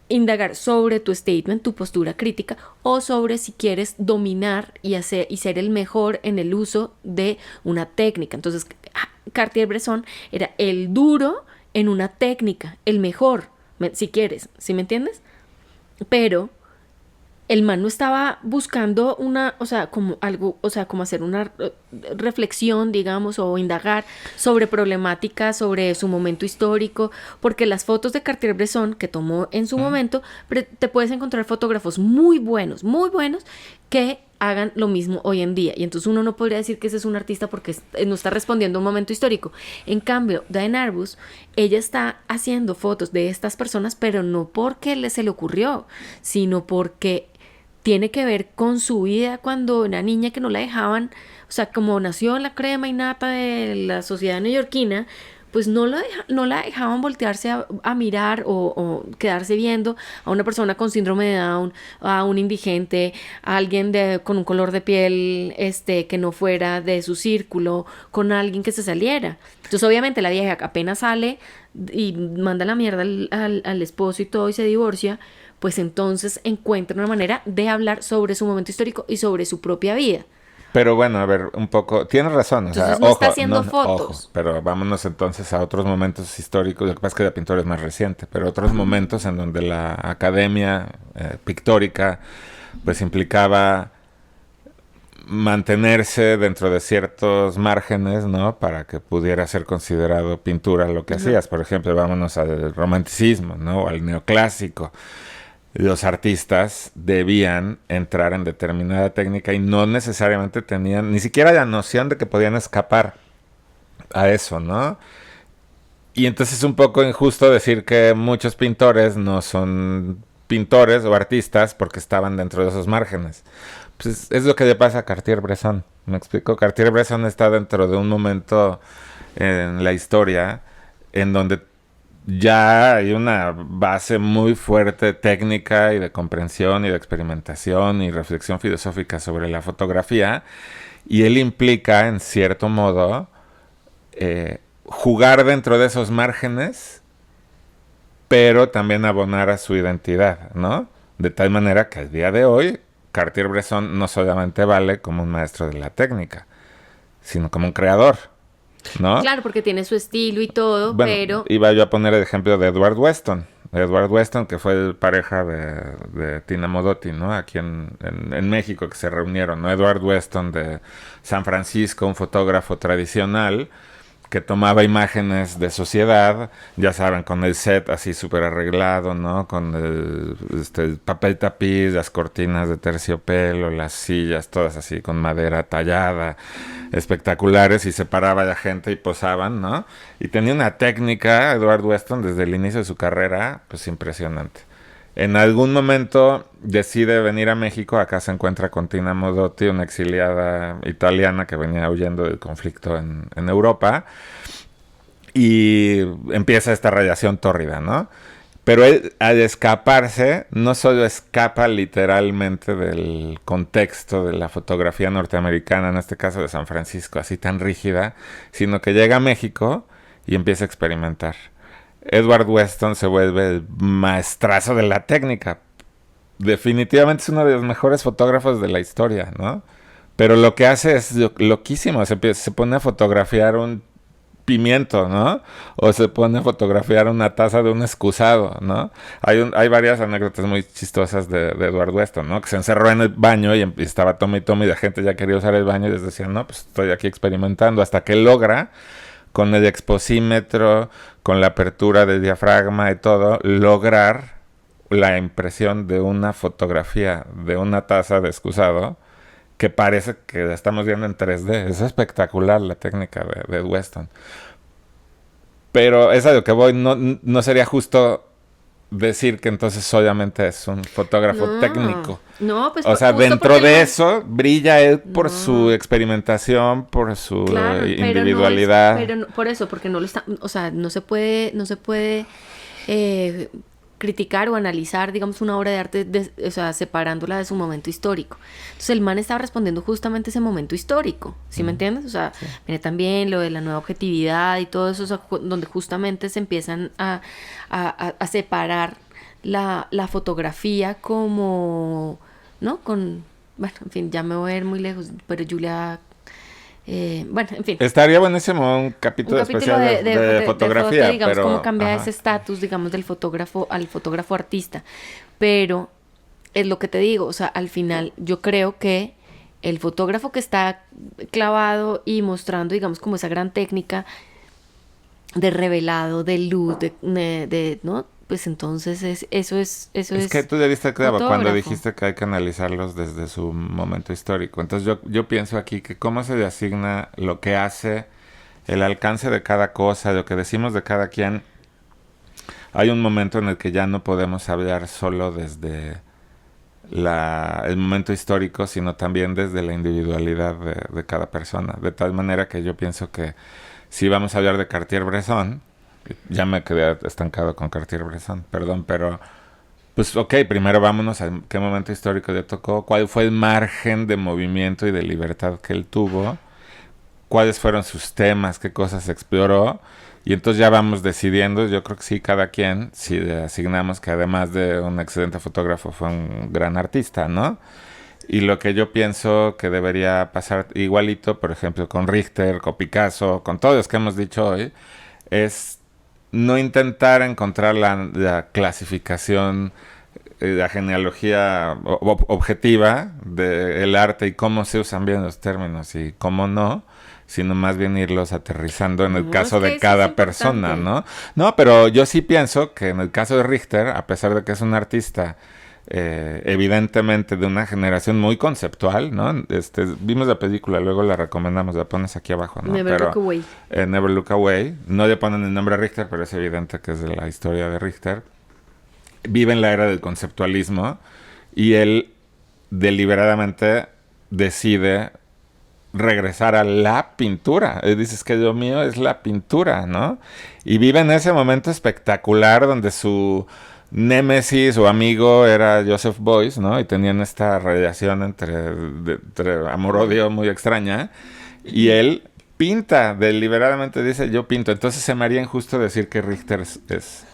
indagar sobre tu statement, tu postura crítica, o sobre si quieres dominar y hacer y ser el mejor en el uso de una técnica. Entonces, Cartier-Bresson era el duro en una técnica, el mejor, si quieres, ¿sí me entiendes? Pero el man no estaba buscando una, o sea, como algo, o sea, como hacer una reflexión, digamos, o indagar sobre problemáticas, sobre su momento histórico, porque las fotos de Cartier-Bresson que tomó en su momento, te puedes encontrar fotógrafos muy buenos, que hagan lo mismo hoy en día. Y entonces uno no podría decir que ese es un artista porque no está respondiendo a un momento histórico. En cambio, Diane Arbus, ella está haciendo fotos de estas personas, pero no porque se le ocurrió, sino porque tiene que ver con su vida cuando una niña que no la dejaban, o sea, como nació en la crema y nata de la sociedad neoyorquina, pues no la dejaban voltearse a mirar o quedarse viendo a una persona con síndrome de Down, a un indigente, a alguien con un color de piel que no fuera de su círculo, con alguien que se saliera. Entonces obviamente la vieja apenas sale y manda la mierda al esposo y todo y se divorcia, pues entonces encuentra una manera de hablar sobre su momento histórico y sobre su propia vida. Pero bueno, a ver, un poco... Tienes razón, o sea, Entonces no está ojo, haciendo ojo. fotos. Pero vámonos entonces a otros momentos históricos. Lo que pasa es que la pintura es más reciente, pero otros momentos en donde la academia pictórica pues implicaba mantenerse dentro de ciertos márgenes, ¿no? Para que pudiera ser considerado pintura lo que hacías. Por ejemplo, vámonos al romanticismo, ¿no? O al neoclásico. Los artistas debían entrar en determinada técnica y no necesariamente tenían ni siquiera la noción de que podían escapar a eso, ¿no? Y entonces es un poco injusto decir que muchos pintores no son pintores o artistas porque estaban dentro de esos márgenes. Pues es lo que le pasa a Cartier-Bresson. ¿Me explico? Cartier-Bresson está dentro de un momento en la historia en donde ya hay una base muy fuerte técnica y de comprensión y de experimentación y reflexión filosófica sobre la fotografía y él implica en cierto modo jugar dentro de esos márgenes pero también abonar a su identidad, ¿no? De tal manera que al día de hoy Cartier-Bresson no solamente vale como un maestro de la técnica, sino como un creador, ¿no? Claro, porque tiene su estilo y todo, Bueno, pero iba yo a poner el ejemplo de Edward Weston. Edward Weston, que fue el pareja de Tina Modotti, ¿no? Aquí en México, que se reunieron, ¿no? Edward Weston de San Francisco, un fotógrafo tradicional, que tomaba imágenes de sociedad, ya saben, con el set así súper arreglado, ¿no? Con el papel tapiz, las cortinas de terciopelo, las sillas, todas así, con madera tallada, espectaculares, y se paraba la gente y posaban, ¿no? Y tenía una técnica, Edward Weston, desde el inicio de su carrera, pues impresionante. En algún momento decide venir a México, acá se encuentra con Tina Modotti, una exiliada italiana que venía huyendo del conflicto en Europa, y empieza esta relación tórrida, ¿no? Pero él, al escaparse, no solo escapa literalmente del contexto de la fotografía norteamericana, en este caso de San Francisco, así tan rígida, sino que llega a México y empieza a experimentar. Edward Weston se vuelve el maestrazo de la técnica. Definitivamente es uno de los mejores fotógrafos de la historia, ¿no? Pero lo que hace es loquísimo. Se pone a fotografiar un pimiento, ¿no? O se pone a fotografiar una taza de un excusado, ¿no? Hay varias anécdotas muy chistosas de Edward Weston, ¿no? Que se encerró en el baño y estaba tome y tome y la gente ya quería usar el baño y les decía, no, pues estoy aquí experimentando, hasta que logra, con el exposímetro, con la apertura del diafragma y todo, lograr la impresión de una fotografía de una taza de excusado que parece que la estamos viendo en 3D. Es espectacular la técnica de Weston. Pero es a lo que voy, no sería justo decir que entonces solamente es un fotógrafo técnico. No, pues o sea, dentro de eso brilla él por su experimentación, por su individualidad. Pero no, por eso, porque no lo está, o sea, no se puede criticar o analizar, digamos, una obra de arte, o sea, separándola de su momento histórico. Entonces el man estaba respondiendo justamente ese momento histórico, ¿sí me entiendes? O sea, viene también lo de la nueva objetividad y todo eso, o sea, donde justamente se empiezan a separar la fotografía como, ¿no? Bueno, en fin, ya me voy a ir muy lejos, pero Julia... bueno, en fin. Estaría buenísimo un capítulo especial de fotografía. Digamos, pero, cómo cambia ese estatus, digamos, del fotógrafo al fotógrafo artista. Pero es lo que te digo, o sea, al final yo creo que el fotógrafo que está clavado y mostrando, digamos, como esa gran técnica de revelado, de luz, ¿no? Pues entonces eso es que tú debiste claro fotógrafo. Cuando dijiste que hay que analizarlos desde su momento histórico. Entonces yo pienso aquí que cómo se le asigna lo que hace, el alcance de cada cosa, lo que decimos de cada quien. Hay un momento en el que ya no podemos hablar solo desde el momento histórico, sino también desde la individualidad de cada persona. De tal manera que yo pienso que si vamos a hablar de Cartier-Bresson, ya me quedé estancado con Cartier-Bresson, perdón, pero pues ok, primero vámonos a qué momento histórico le tocó, cuál fue el margen de movimiento y de libertad que él tuvo, cuáles fueron sus temas, qué cosas exploró, y entonces ya vamos decidiendo. Yo creo que sí, cada quien, si le asignamos que además de un excelente fotógrafo fue un gran artista, ¿no? Y lo que yo pienso que debería pasar igualito, por ejemplo, con Richter, con Picasso, con todos los que hemos dicho hoy, es no intentar encontrar la clasificación, la genealogía objetiva del arte y cómo se usan bien los términos y cómo no, sino más bien irlos aterrizando en el caso de cada persona, ¿no? No, pero yo sí pienso que en el caso de Richter, a pesar de que es un artista evidentemente de una generación muy conceptual, ¿no? Vimos la película, luego la recomendamos, la pones aquí abajo, ¿no? Never Look Away. Never Look Away. No le ponen el nombre a Richter, pero es evidente que es de la historia de Richter. Vive en la era del conceptualismo y él deliberadamente decide regresar a la pintura. Él dice que lo mío es la pintura, ¿no? Y vive en ese momento espectacular donde su némesis o amigo era Joseph Beuys, ¿no? Y tenían esta relación entre amor-odio muy extraña. Y él pinta, deliberadamente dice, yo pinto. Entonces se me haría injusto decir que Richter es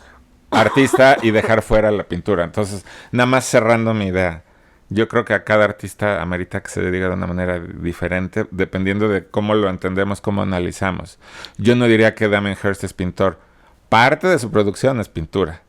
artista y dejar fuera la pintura. Entonces, nada más cerrando mi idea. Yo creo que a cada artista amerita que se le diga de una manera diferente, dependiendo de cómo lo entendemos, cómo analizamos. Yo no diría que Damien Hirst es pintor. Parte de su producción es pintura.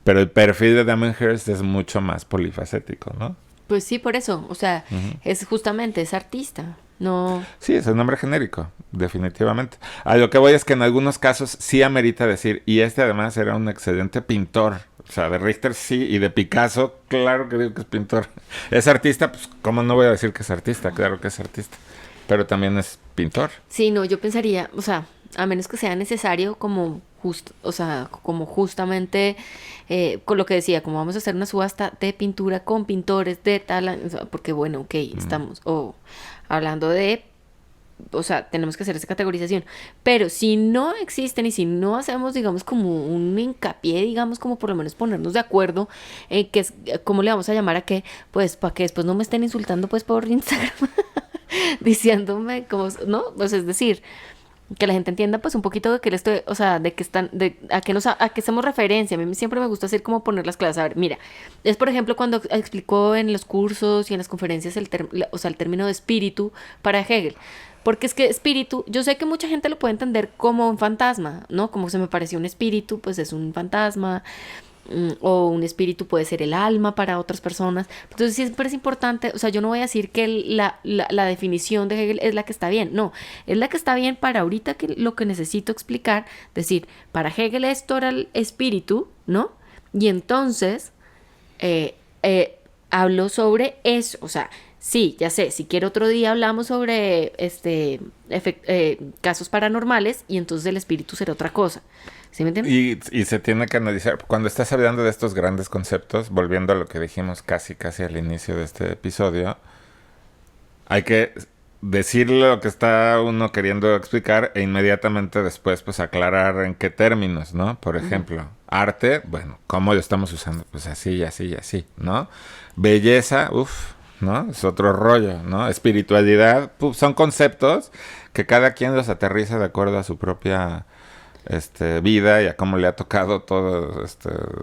Pero el perfil de Damien Hirst es mucho más polifacético, ¿no? Pues sí, por eso. O sea, es justamente, es artista. No. Sí, es un nombre genérico, definitivamente. A lo que voy es que en algunos casos sí amerita decir, y además era un excelente pintor. O sea, de Richter sí, y de Picasso, claro que digo que es pintor. Es artista, pues, ¿cómo no voy a decir que es artista? Claro que es artista. Pero también es pintor. Sí, no, yo pensaría, o sea, a menos que sea necesario como o sea, como justamente con lo que decía, como vamos a hacer una subasta de pintura con pintores de tal, o sea, porque bueno, ok, estamos hablando de, o sea, tenemos que hacer esa categorización, pero si no existen y si no hacemos, digamos, como un hincapié, digamos, como por lo menos ponernos de acuerdo en que cómo le vamos a llamar a qué, pues para que después no me estén insultando pues por Instagram diciéndome como, ¿no? Pues es decir, que la gente entienda pues un poquito de que estoy, o sea, de que están, a qué hacemos referencia. A mí siempre me gusta hacer como poner las clases. A ver, mira, es por ejemplo cuando explicó en los cursos y en las conferencias o sea, el término de espíritu para Hegel. Porque es que espíritu, yo sé que mucha gente lo puede entender como un fantasma, ¿no? Como se me pareció un espíritu, pues es un fantasma, o un espíritu puede ser el alma para otras personas. Entonces siempre es importante, o sea, yo no voy a decir que la definición de Hegel es la que está bien, no, es la que está bien para ahorita que lo que necesito explicar, decir, para Hegel esto era el espíritu, ¿no? Y entonces hablo sobre eso, o sea, sí, ya sé, si quiero otro día hablamos sobre casos paranormales y entonces el espíritu será otra cosa. ¿Sí me entiendes? Y se tiene que analizar, cuando estás hablando de estos grandes conceptos, volviendo a lo que dijimos casi al inicio de este episodio, hay que decir lo que está uno queriendo explicar e inmediatamente después pues aclarar en qué términos, ¿no? Por ejemplo, arte, bueno, ¿cómo lo estamos usando? Pues así, así, así, ¿no? Belleza, uff, ¿no? Es otro rollo, ¿no? Espiritualidad, son conceptos que cada quien los aterriza de acuerdo a su propia vida y a cómo le ha tocado todo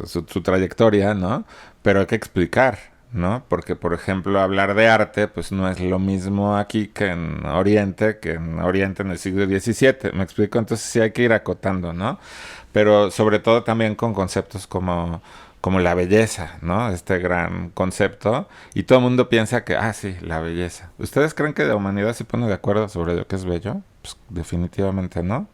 su trayectoria, ¿no? Pero hay que explicar, ¿no? Porque, por ejemplo, hablar de arte, pues no es lo mismo aquí que en Oriente en el siglo XVII, ¿me explico? Entonces sí hay que ir acotando, ¿no? Pero sobre todo también con conceptos como la belleza, ¿no? Este gran concepto. Y todo el mundo piensa que, sí, la belleza. ¿Ustedes creen que la humanidad se pone de acuerdo sobre lo que es bello? Pues definitivamente no.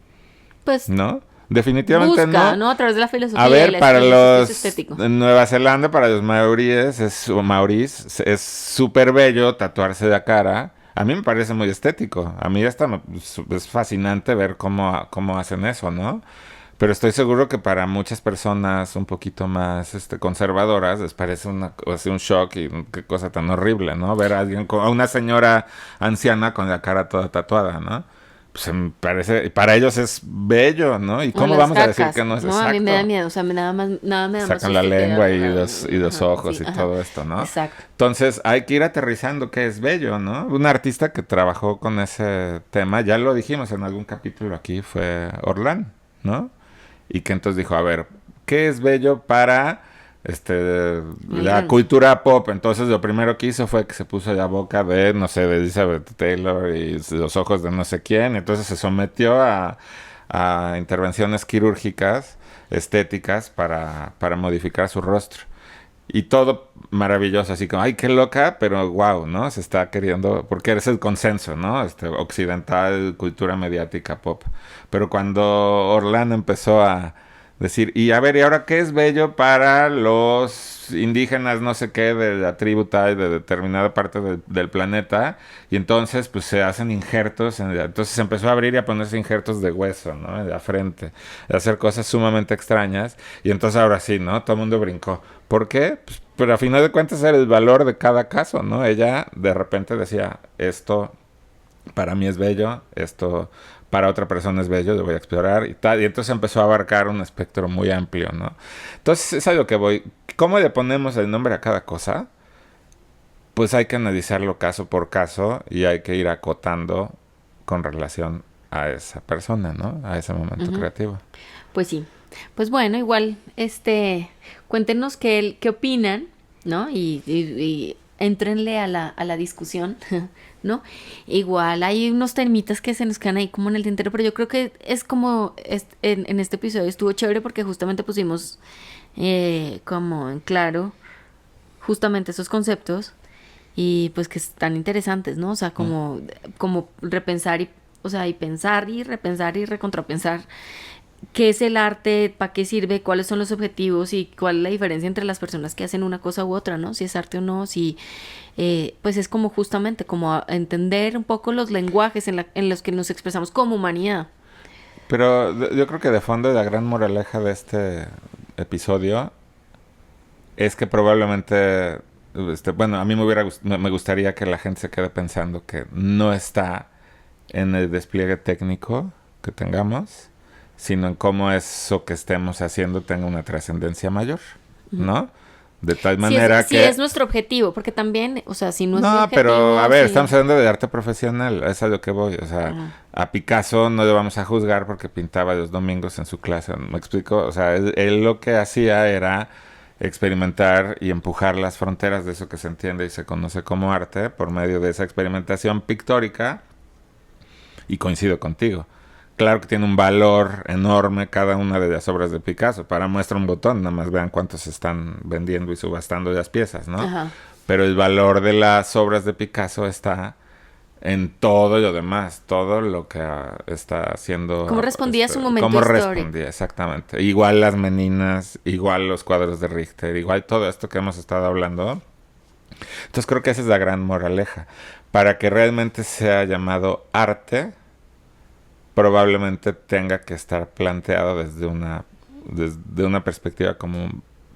Pues ¿No? Definitivamente busca, no. ¿no? A través de la filosofía A y ver, el para estudio los estético. en Nueva Zelanda, para los maoríes, es súper bello tatuarse la cara. A mí me parece muy estético. A mí es fascinante ver cómo hacen eso, ¿no? Pero estoy seguro que para muchas personas un poquito más conservadoras les parece así un shock y qué cosa tan horrible, ¿no? Ver a una señora anciana con la cara toda tatuada, ¿no? Pues me parece, para ellos es bello, ¿no? ¿Y O cómo las vamos a decir cacas. que no es No, a mí me da exacto? miedo. O sea, nada me da más Sacan la susto que... lengua y los ojos sí, y todo esto, ¿no? exacto. Entonces hay que ir aterrizando qué es bello, ¿no? Un artista que trabajó con ese tema, ya lo dijimos en algún capítulo aquí, fue Orlán, ¿no? Y que entonces dijo, a ver, ¿qué es bello para la Bien. cultura pop? Entonces lo primero que hizo fue que se puso la boca de, no sé, de Elizabeth Taylor y los ojos de no sé quién. Entonces se sometió a intervenciones quirúrgicas, estéticas, para modificar su rostro. Y todo maravilloso, así como, ay, qué loca, pero wow, ¿no? Se está queriendo, porque es el consenso, ¿no? Occidental, cultura mediática, pop. Pero cuando Orlando empezó a decir, y a ver, ¿y ahora qué es bello para los indígenas, no sé qué, de la tribu tal, de determinada parte del planeta? Y entonces, pues se hacen injertos, entonces se empezó a abrir y a ponerse injertos de hueso, ¿no? En la frente, a hacer cosas sumamente extrañas. Y entonces ahora sí, ¿no? Todo el mundo brincó. ¿Por qué? Pues, pero a final de cuentas era el valor de cada caso, ¿no? Ella de repente decía, esto para mí es bello, esto para otra persona es bello, lo voy a explorar y tal. Y entonces empezó a abarcar un espectro muy amplio, ¿no? Entonces es a lo que voy. ¿Cómo le ponemos el nombre a cada cosa? Pues hay que analizarlo caso por caso y hay que ir acotando con relación a esa persona, ¿no? A ese momento creativo. Pues sí. Pues bueno, igual, cuéntenos qué opinan, ¿no? Y éntrenle a la discusión, ¿no? Igual hay unos temitas que se nos quedan ahí como en el tintero, pero yo creo que es como en este episodio estuvo chévere porque justamente pusimos como en claro justamente esos conceptos y pues que están interesantes, ¿no? O sea, como repensar o sea, y pensar y repensar y recontrapensar qué es el arte, para qué sirve, cuáles son los objetivos y cuál es la diferencia entre las personas que hacen una cosa u otra, ¿no? Si es arte o no, si pues es como justamente como entender un poco los lenguajes en los que nos expresamos como humanidad. Pero yo creo que de fondo la gran moraleja de este episodio es que probablemente, bueno, a mí me gustaría que la gente se quede pensando que no está en el despliegue técnico que tengamos, sino en cómo eso que estemos haciendo tenga una trascendencia mayor, ¿no? De tal manera Si que... es nuestro objetivo, porque también, o sea, si no es mi No, objetivo... pero a ver, sí. estamos hablando de arte profesional, es a lo que voy. O sea, a Picasso no le vamos a juzgar porque pintaba los domingos en su clase, ¿me explico? O sea, él lo que hacía era experimentar y empujar las fronteras de eso que se entiende y se conoce como arte por medio de esa experimentación pictórica y coincido contigo. Claro que tiene un valor enorme cada una de las obras de Picasso. Para muestra un botón, nada más vean cuántos se están vendiendo y subastando las piezas, ¿no? Ajá. Pero el valor de las obras de Picasso está en todo lo demás, todo lo que está haciendo. ¿Cómo respondía a su momento cómo histórico? respondía, exactamente. Igual las Meninas, igual los cuadros de Richter, igual todo esto que hemos estado hablando. Entonces creo que esa es la gran moraleja. Para que realmente sea llamado arte, probablemente tenga que estar planteado desde una perspectiva como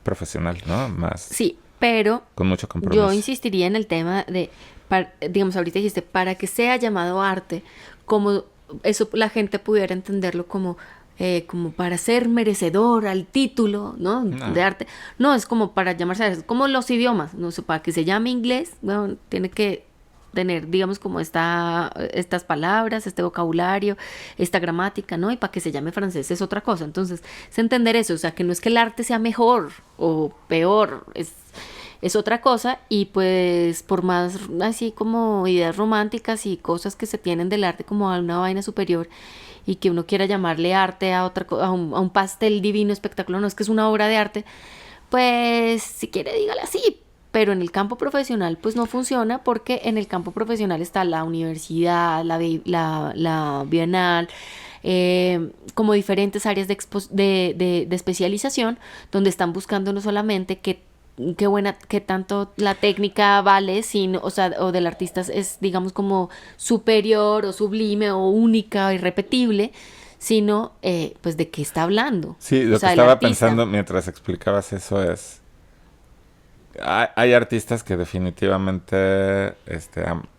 profesional, ¿no? Más. Sí, pero Con mucho compromiso. yo insistiría en el tema de, digamos, ahorita dijiste, para que sea llamado arte, como eso la gente pudiera entenderlo como para ser merecedor al título, ¿no? No. De arte. No, es como para llamarse, es como los idiomas, no sé, para que se llame inglés, bueno, tiene que tener, digamos, como estas palabras, este vocabulario, esta gramática, ¿no? Y para que se llame francés es otra cosa. Entonces, es entender eso, o sea, que no es que el arte sea mejor o peor, es otra cosa. Y pues por más así como ideas románticas y cosas que se tienen del arte como a una vaina superior y que uno quiera llamarle arte a otra a un pastel divino espectacular, no es que es una obra de arte, pues si quiere dígale así. Pero en el campo profesional pues no funciona, porque en el campo profesional está la universidad, la bienal, como diferentes áreas de especialización, donde están buscando no solamente qué tanto la técnica vale, sino, o sea, o del artista es, digamos, como superior o sublime o única o irrepetible, sino pues de qué está hablando. Sí, lo O sea, que el estaba artista. pensando mientras explicabas eso es... Hay artistas que definitivamente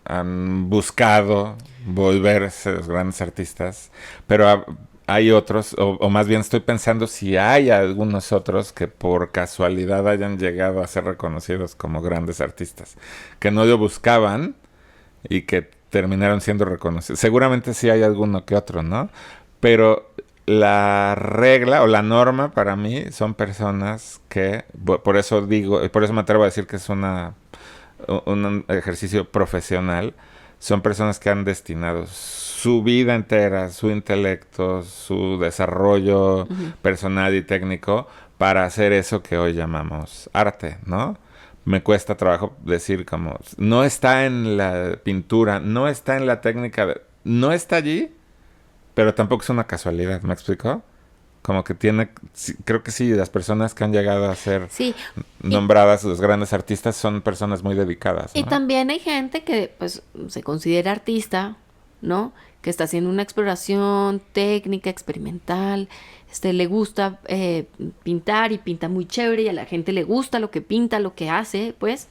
han buscado volverse los grandes artistas, pero hay otros, o más bien estoy pensando si hay algunos otros que por casualidad hayan llegado a ser reconocidos como grandes artistas, que no lo buscaban y que terminaron siendo reconocidos. Seguramente sí hay alguno que otro, ¿no? Pero la regla o la norma para mí son personas que, por eso digo, por eso me atrevo a decir que es un ejercicio profesional, son personas que han destinado su vida entera, su intelecto, su desarrollo personal y técnico para hacer eso que hoy llamamos arte, ¿no? Me cuesta trabajo decir como, no está en la pintura, no está en la técnica, no está allí, pero tampoco es una casualidad, ¿me explico? Como que creo que sí, las personas que han llegado a ser Sí, nombradas los grandes artistas son personas muy dedicadas, y ¿no? también hay gente que pues se considera artista, ¿no? Que está haciendo una exploración técnica, experimental, le gusta pintar y pinta muy chévere y a la gente le gusta lo que pinta, lo que hace, pues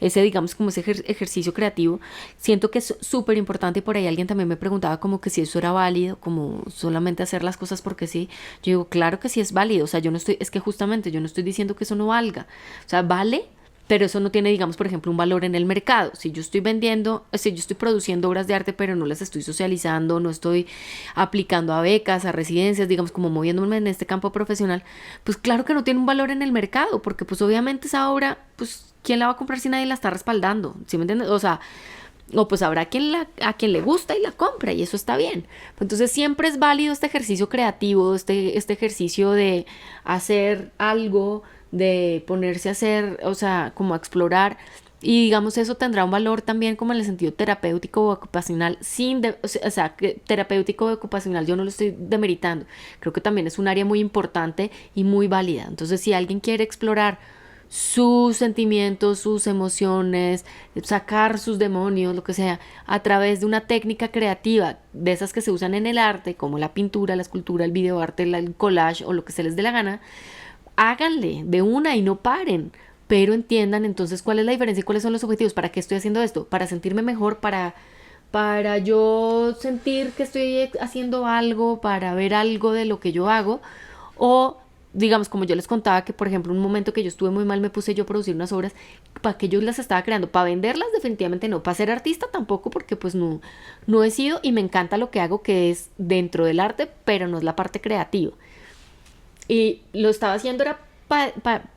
ese digamos como ese ejercicio creativo, siento que es súper importante. Y por ahí alguien también me preguntaba como que si eso era válido, como solamente hacer las cosas porque sí. Yo digo, claro que sí es válido, o sea, yo no estoy, es que justamente yo no estoy diciendo que eso no valga, o sea, vale, pero eso no tiene, digamos, por ejemplo, un valor en el mercado. Si yo estoy vendiendo, si yo estoy produciendo obras de arte, pero no las estoy socializando, no estoy aplicando a becas, a residencias, digamos, como moviéndome en este campo profesional, pues claro que no tiene un valor en el mercado, porque pues obviamente esa obra, pues, ¿quién la va a comprar si nadie la está respaldando? ¿Sí me entiendes? O sea, o pues habrá a quien le gusta y la compra, y eso está bien. Entonces siempre es válido este ejercicio creativo, este ejercicio de hacer algo, de ponerse a hacer, o sea, como a explorar. Y digamos, eso tendrá un valor también como en el sentido terapéutico o ocupacional, o sea, que terapéutico o ocupacional yo no lo estoy demeritando. Creo que también es un área muy importante y muy válida. Entonces, si alguien quiere explorar sus sentimientos, sus emociones, sacar sus demonios, lo que sea, a través de una técnica creativa, de esas que se usan en el arte, como la pintura, la escultura, el videoarte, el collage o lo que se les dé la gana, háganle de una y no paren, pero entiendan entonces cuál es la diferencia y cuáles son los objetivos. ¿Para qué estoy haciendo esto? Para sentirme mejor, para yo sentir que estoy haciendo algo, para ver algo de lo que yo hago, o digamos, como yo les contaba, que por ejemplo un momento que yo estuve muy mal me puse yo a producir unas obras, para que yo las estaba creando, para venderlas definitivamente no, para ser artista tampoco, porque pues no he sido, y me encanta lo que hago, que es dentro del arte, pero no es la parte creativa. Y lo estaba haciendo era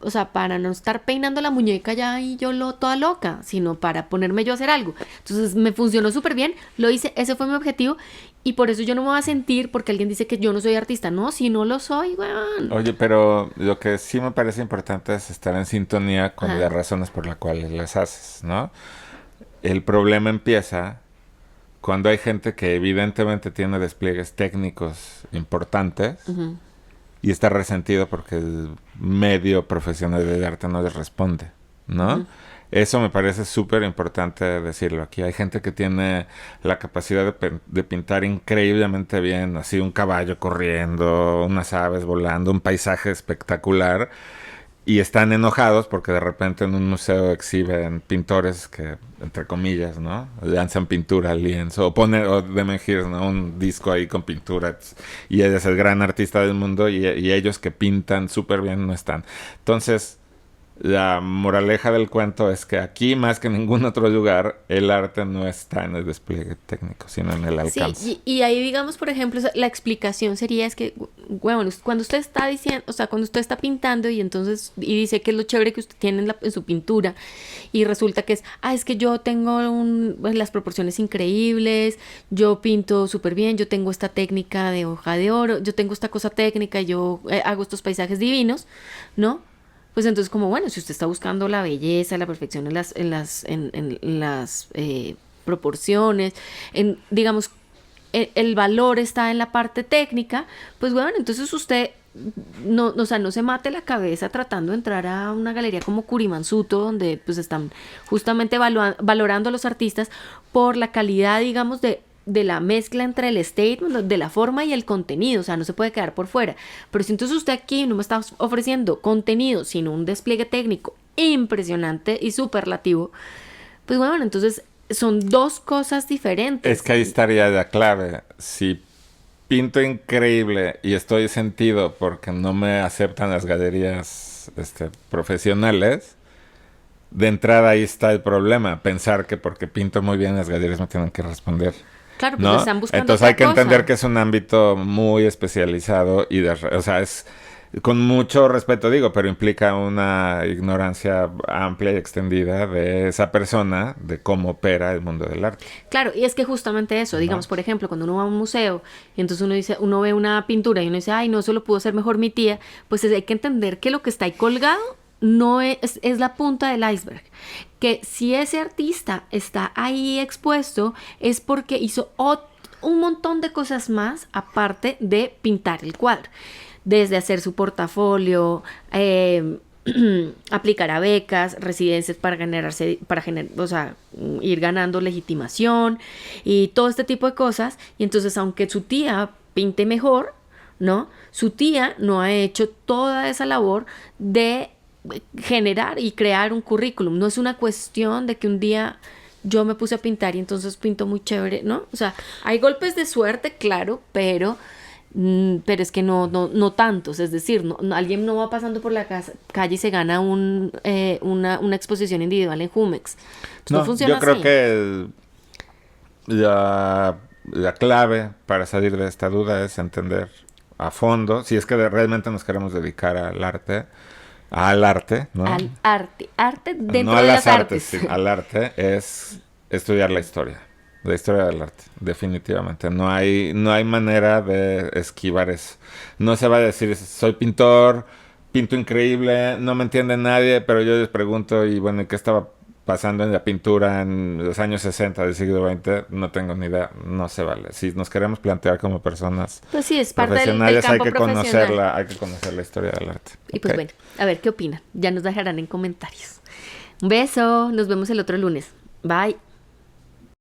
o sea, para no estar peinando la muñeca ya y toda loca, sino para ponerme yo a hacer algo. Entonces me funcionó súper bien, lo hice, ese fue mi objetivo y por eso yo no me voy a sentir porque alguien dice que yo no soy artista. No, si no lo soy, weón. Oye, pero lo que sí me parece importante es estar en sintonía con Ajá. las razones por las cuales las haces, ¿no? El problema empieza cuando hay gente que evidentemente tiene despliegues técnicos importantes Ujú. y está resentido porque el medio profesional del arte no les responde, ¿no? Ujú. Eso me parece súper importante decirlo aquí. Hay gente que tiene la capacidad de pintar increíblemente bien, así un caballo corriendo, unas aves volando, un paisaje espectacular, y están enojados porque de repente en un museo exhiben pintores que, entre comillas, ¿no? Lanzan pintura al lienzo o de Mengirs, ¿no? Un disco ahí con pintura y él es el gran artista del mundo y ellos que pintan súper bien no están. Entonces, la moraleja del cuento es que aquí, más que en ningún otro lugar, el arte no está en el despliegue técnico, sino en el Sí, alcance. y ahí digamos, por ejemplo, la explicación sería es que, bueno, cuando usted está diciendo, o sea, cuando usted está pintando y entonces, y dice que es lo chévere que usted tiene en su pintura, y resulta que es que yo tengo pues, las proporciones increíbles, yo pinto súper bien, yo tengo esta técnica de hoja de oro, yo tengo esta cosa técnica, yo hago estos paisajes divinos, ¿no? Pues entonces como bueno, si usted está buscando la belleza, la perfección en las proporciones, digamos, el valor está en la parte técnica, pues bueno, entonces usted no, o sea, no se mate la cabeza tratando de entrar a una galería como Kurimansuto, donde pues están justamente valorando a los artistas por la calidad, digamos, de la mezcla entre el statement, de la forma y el contenido, o sea, no se puede quedar por fuera. Pero si entonces usted aquí no me está ofreciendo contenido, sino un despliegue técnico impresionante y superlativo, pues bueno, entonces son dos cosas diferentes. Es que ahí estaría la clave. Si pinto increíble y estoy sentido porque no me aceptan las galerías profesionales, de entrada ahí está el problema. Pensar que porque pinto muy bien las galerías me tienen que responder. Claro, pues ¿No? están buscando Entonces otra hay que entender cosa. que es un ámbito muy especializado y o sea, es con mucho respeto digo, pero implica una ignorancia amplia y extendida de esa persona, de cómo opera el mundo del arte. Claro, y es que justamente eso, ¿No? digamos, por ejemplo, cuando uno va a un museo y entonces uno dice, uno ve una pintura y uno dice, ay, no, eso lo pudo hacer mejor mi tía, pues hay que entender que lo que está ahí colgado no es la punta del iceberg. Que si ese artista está ahí expuesto es porque hizo un montón de cosas más aparte de pintar el cuadro. Desde hacer su portafolio, aplicar a becas, residencias o sea, ir ganando legitimación y todo este tipo de cosas. Y entonces, aunque su tía pinte mejor, ¿no? Su tía no ha hecho toda esa labor de generar y crear un currículum. No es una cuestión de que un día yo me puse a pintar y entonces pinto muy chévere, ¿no? O sea, hay golpes de suerte, claro, pero es que no tantos, es decir, alguien no va pasando por la calle y se gana una exposición individual en Jumex. Entonces, no No, funciona yo creo así. que la clave para salir de esta duda es entender a fondo, si es que realmente nos queremos dedicar al arte, ¿no? Arte No dentro a de las las artes, artes. sino al arte, es estudiar la historia del arte, definitivamente. No hay manera de esquivar eso. No se va a decir, soy pintor, pinto increíble, no me entiende nadie, pero yo les pregunto, y bueno, ¿qué estaba pasando en la pintura en los años 60 del siglo XX? No tengo ni idea, no se vale. Si nos queremos plantear como personas Pues sí, es parte del profesionales, campo profesional. hay que conocer la historia del arte. Y Ok. pues bueno, a ver qué opinan. Ya nos dejarán en comentarios. Un beso, nos vemos el otro lunes. Bye.